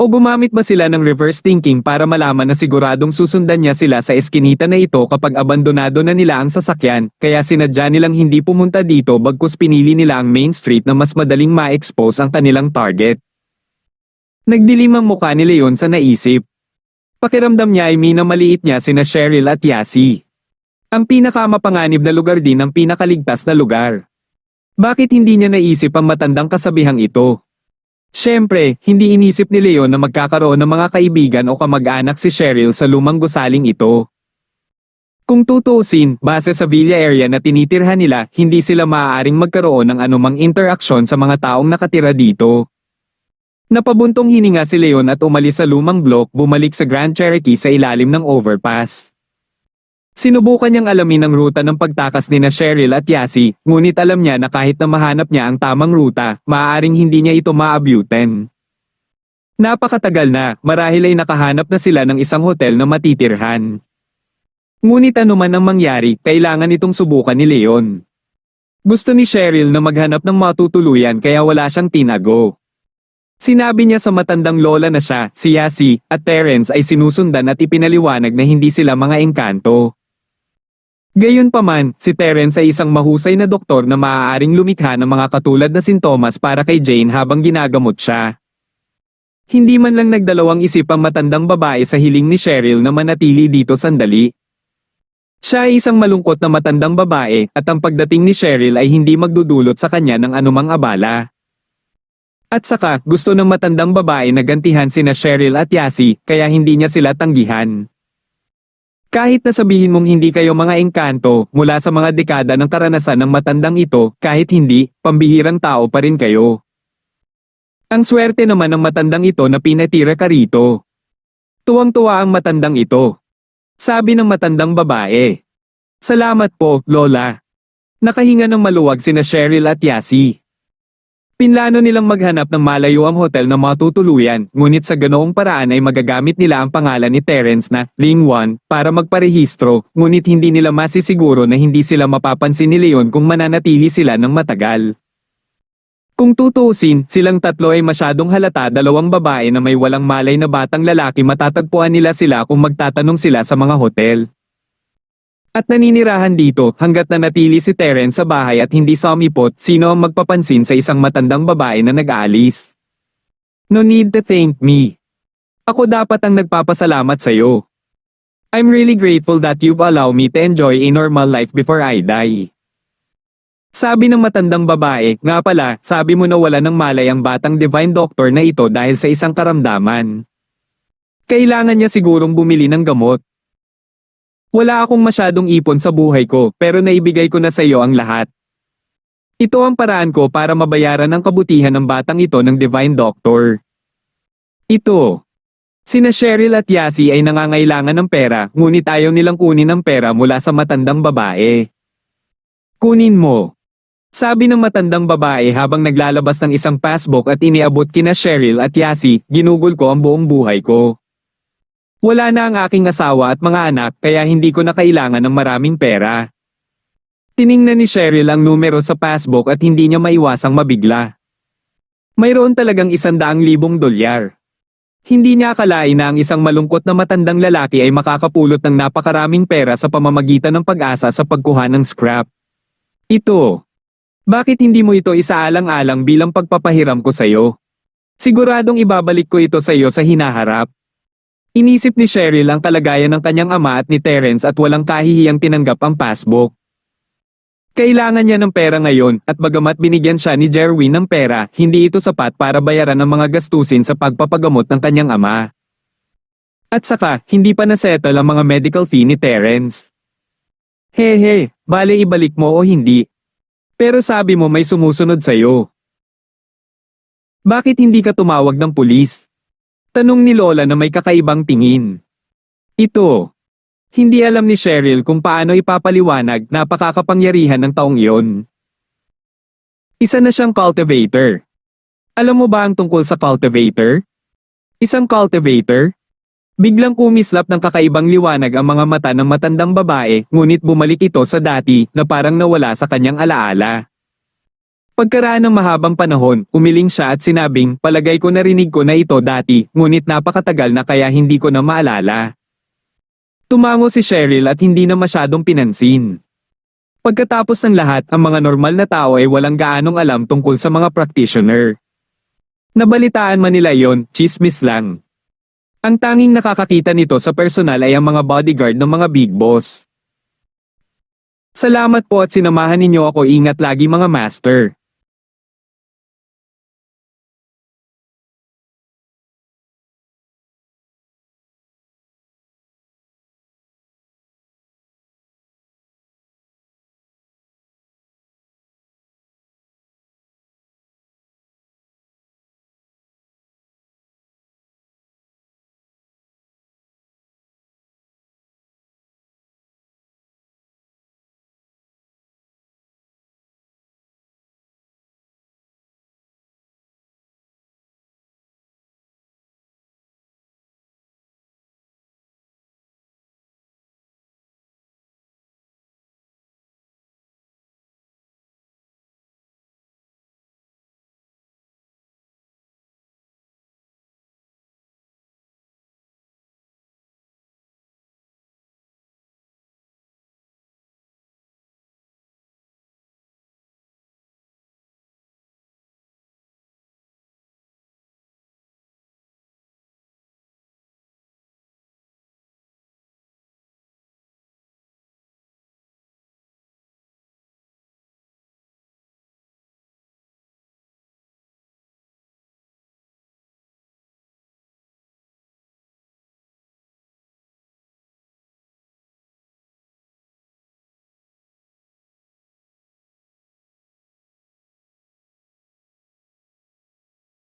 O gumamit ba sila ng reverse thinking para malaman na siguradong susundan niya sila sa eskinita na ito kapag abandonado na nila ang sasakyan, kaya sinadya nilang hindi pumunta dito bagkus pinili nila ang main street na mas madaling ma-expose ang kanilang target. Nagdilim ang mukha ni Leon sa naisip. Pakiramdam niya ay minamaliit niya sina Cheryl at Yasi. Ang pinakamapanganib na lugar din ang pinakaligtas na lugar. Bakit hindi niya naisip ang matandang kasabihang ito? Siyempre, hindi inisip ni Leon na magkakaroon ng mga kaibigan o kamag-anak si Cheryl sa lumang gusaling ito. Kung tutuusin, base sa villa area na tinitirhan nila, hindi sila maaaring magkaroon ng anumang interaksyon sa mga taong nakatira dito. Napabuntong hininga si Leon at umalis sa lumang block, bumalik sa Grand Cherokee sa ilalim ng overpass. Sinubukan niyang alamin ang ruta ng pagtakas nina Cheryl at Yasi, ngunit alam niya na kahit na mahanap niya ang tamang ruta, maaaring hindi niya ito maabyuten. Napakatagal na, marahil ay nakahanap na sila ng isang hotel na matitirhan. Ngunit anuman ang mangyari, kailangan itong subukan ni Leon. Gusto ni Cheryl na maghanap ng matutuluyan kaya wala siyang tinago. Sinabi niya sa matandang lola na siya, si Yasi, at Terence ay sinusundan at ipinaliwanag na hindi sila mga engkanto. Gayunpaman, si Terence ay isang mahusay na doktor na maaaring lumikha ng mga katulad na sintomas para kay Jane habang ginagamot siya. Hindi man lang nagdalawang isip ang matandang babae sa hiling ni Cheryl na manatili dito sandali. Siya ay isang malungkot na matandang babae at ang pagdating ni Cheryl ay hindi magdudulot sa kanya ng anumang abala. At saka, gusto ng matandang babae na gantihan sina Cheryl at Yasi, kaya hindi niya sila tanggihan. Kahit na sabihin mong hindi kayo mga engkanto, mula sa mga dekada ng karanasan ng matandang ito, kahit hindi, pambihirang tao pa rin kayo. Ang swerte naman ng matandang ito na pinatira ka rito. Tuwang-tuwa ang matandang ito. Sabi ng matandang babae. Salamat po, Lola. Nakahinga ng maluwag sina Cheryl at Yasi. Pinlano nilang maghanap ng malayo ang hotel na matutuluyan, ngunit sa ganoong paraan ay magagamit nila ang pangalan ni Terence na Ling Wan para magparehistro, ngunit hindi nila masisiguro na hindi sila mapapansin ni Leon kung mananatili sila ng matagal. Kung tutuusin, silang tatlo ay masyadong halata, 2 babae na may walang malay na batang lalaki, matatagpuan nila sila kung magtatanong sila sa mga hotel. At naninirahan dito hanggat nanatili si Terence sa bahay at hindi sumipot, sino ang magpapansin sa isang matandang babae na nag-aalis. No need to thank me. Ako dapat ang nagpapasalamat sa'yo. I'm really grateful that you've allowed me to enjoy a normal life before I die. Sabi ng matandang babae, nga pala, sabi mo na wala ng malay ang batang divine doctor na ito dahil sa isang karamdaman. Kailangan niya sigurong bumili ng gamot. Wala akong masyadong ipon sa buhay ko pero naibigay ko na sa iyo ang lahat. Ito ang paraan ko para mabayaran ang kabutihan ng batang ito ng divine doctor. Ito. Sina Cheryl at Yasi ay nangangailangan ng pera ngunit ayaw nilang kunin ang pera mula sa matandang babae. Kunin mo. Sabi ng matandang babae habang naglalabas ng isang passbook at iniabot kina Cheryl at Yasi, ginugol ko ang buong buhay ko. Wala na ang aking asawa at mga anak kaya hindi ko na kailangan ng maraming pera. Tiningnan ni Cheryl ang numero sa passbook at hindi niya maiwasang mabigla. Mayroon talagang $100,000. Hindi niya akalain na ang isang malungkot na matandang lalaki ay makakapulot ng napakaraming pera sa pamamagitan ng pag-asa sa pagkuha ng scrap. Ito. Bakit hindi mo ito isaalang-alang bilang pagpapahiram ko sa iyo? Siguradong ibabalik ko ito sa iyo sa hinaharap. Inisip ni Cheryl ang kalagayan ng kanyang ama at ni Terence at walang kahihiyang tinanggap ang passbook. Kailangan niya ng pera ngayon at bagamat binigyan siya ni Jerwin ng pera, hindi ito sapat para bayaran ang mga gastusin sa pagpapagamot ng kanyang ama. At saka, hindi pa nasettle ang mga medical fee ni Terence. Hehe, bale ibalik mo o hindi. Pero sabi mo may sumusunod sa'yo. Bakit hindi ka tumawag ng pulis? Tanong ni Lola na may kakaibang tingin. Ito. Hindi alam ni Cheryl kung paano ipapaliwanag napakakapangyarihan ng taong iyon. Isa na siyang cultivator. Alam mo ba ang tungkol sa cultivator? Isang cultivator? Biglang kumislap ng kakaibang liwanag ang mga mata ng matandang babae ngunit bumalik ito sa dati na parang nawala sa kanyang alaala. Pagkaraan ng mahabang panahon, umiling siya at sinabing, palagay ko narinig ko na ito dati, ngunit napakatagal na kaya hindi ko na maalala. Tumango si Cheryl at hindi na masyadong pinansin. Pagkatapos ng lahat, ang mga normal na tao ay walang gaanong alam tungkol sa mga practitioner. Nabalitaan man nila yon, chismis lang. Ang tanging nakakakita nito sa personal ay ang mga bodyguard ng mga big boss. Salamat po at sinamahan ninyo ako, ingat lagi mga master.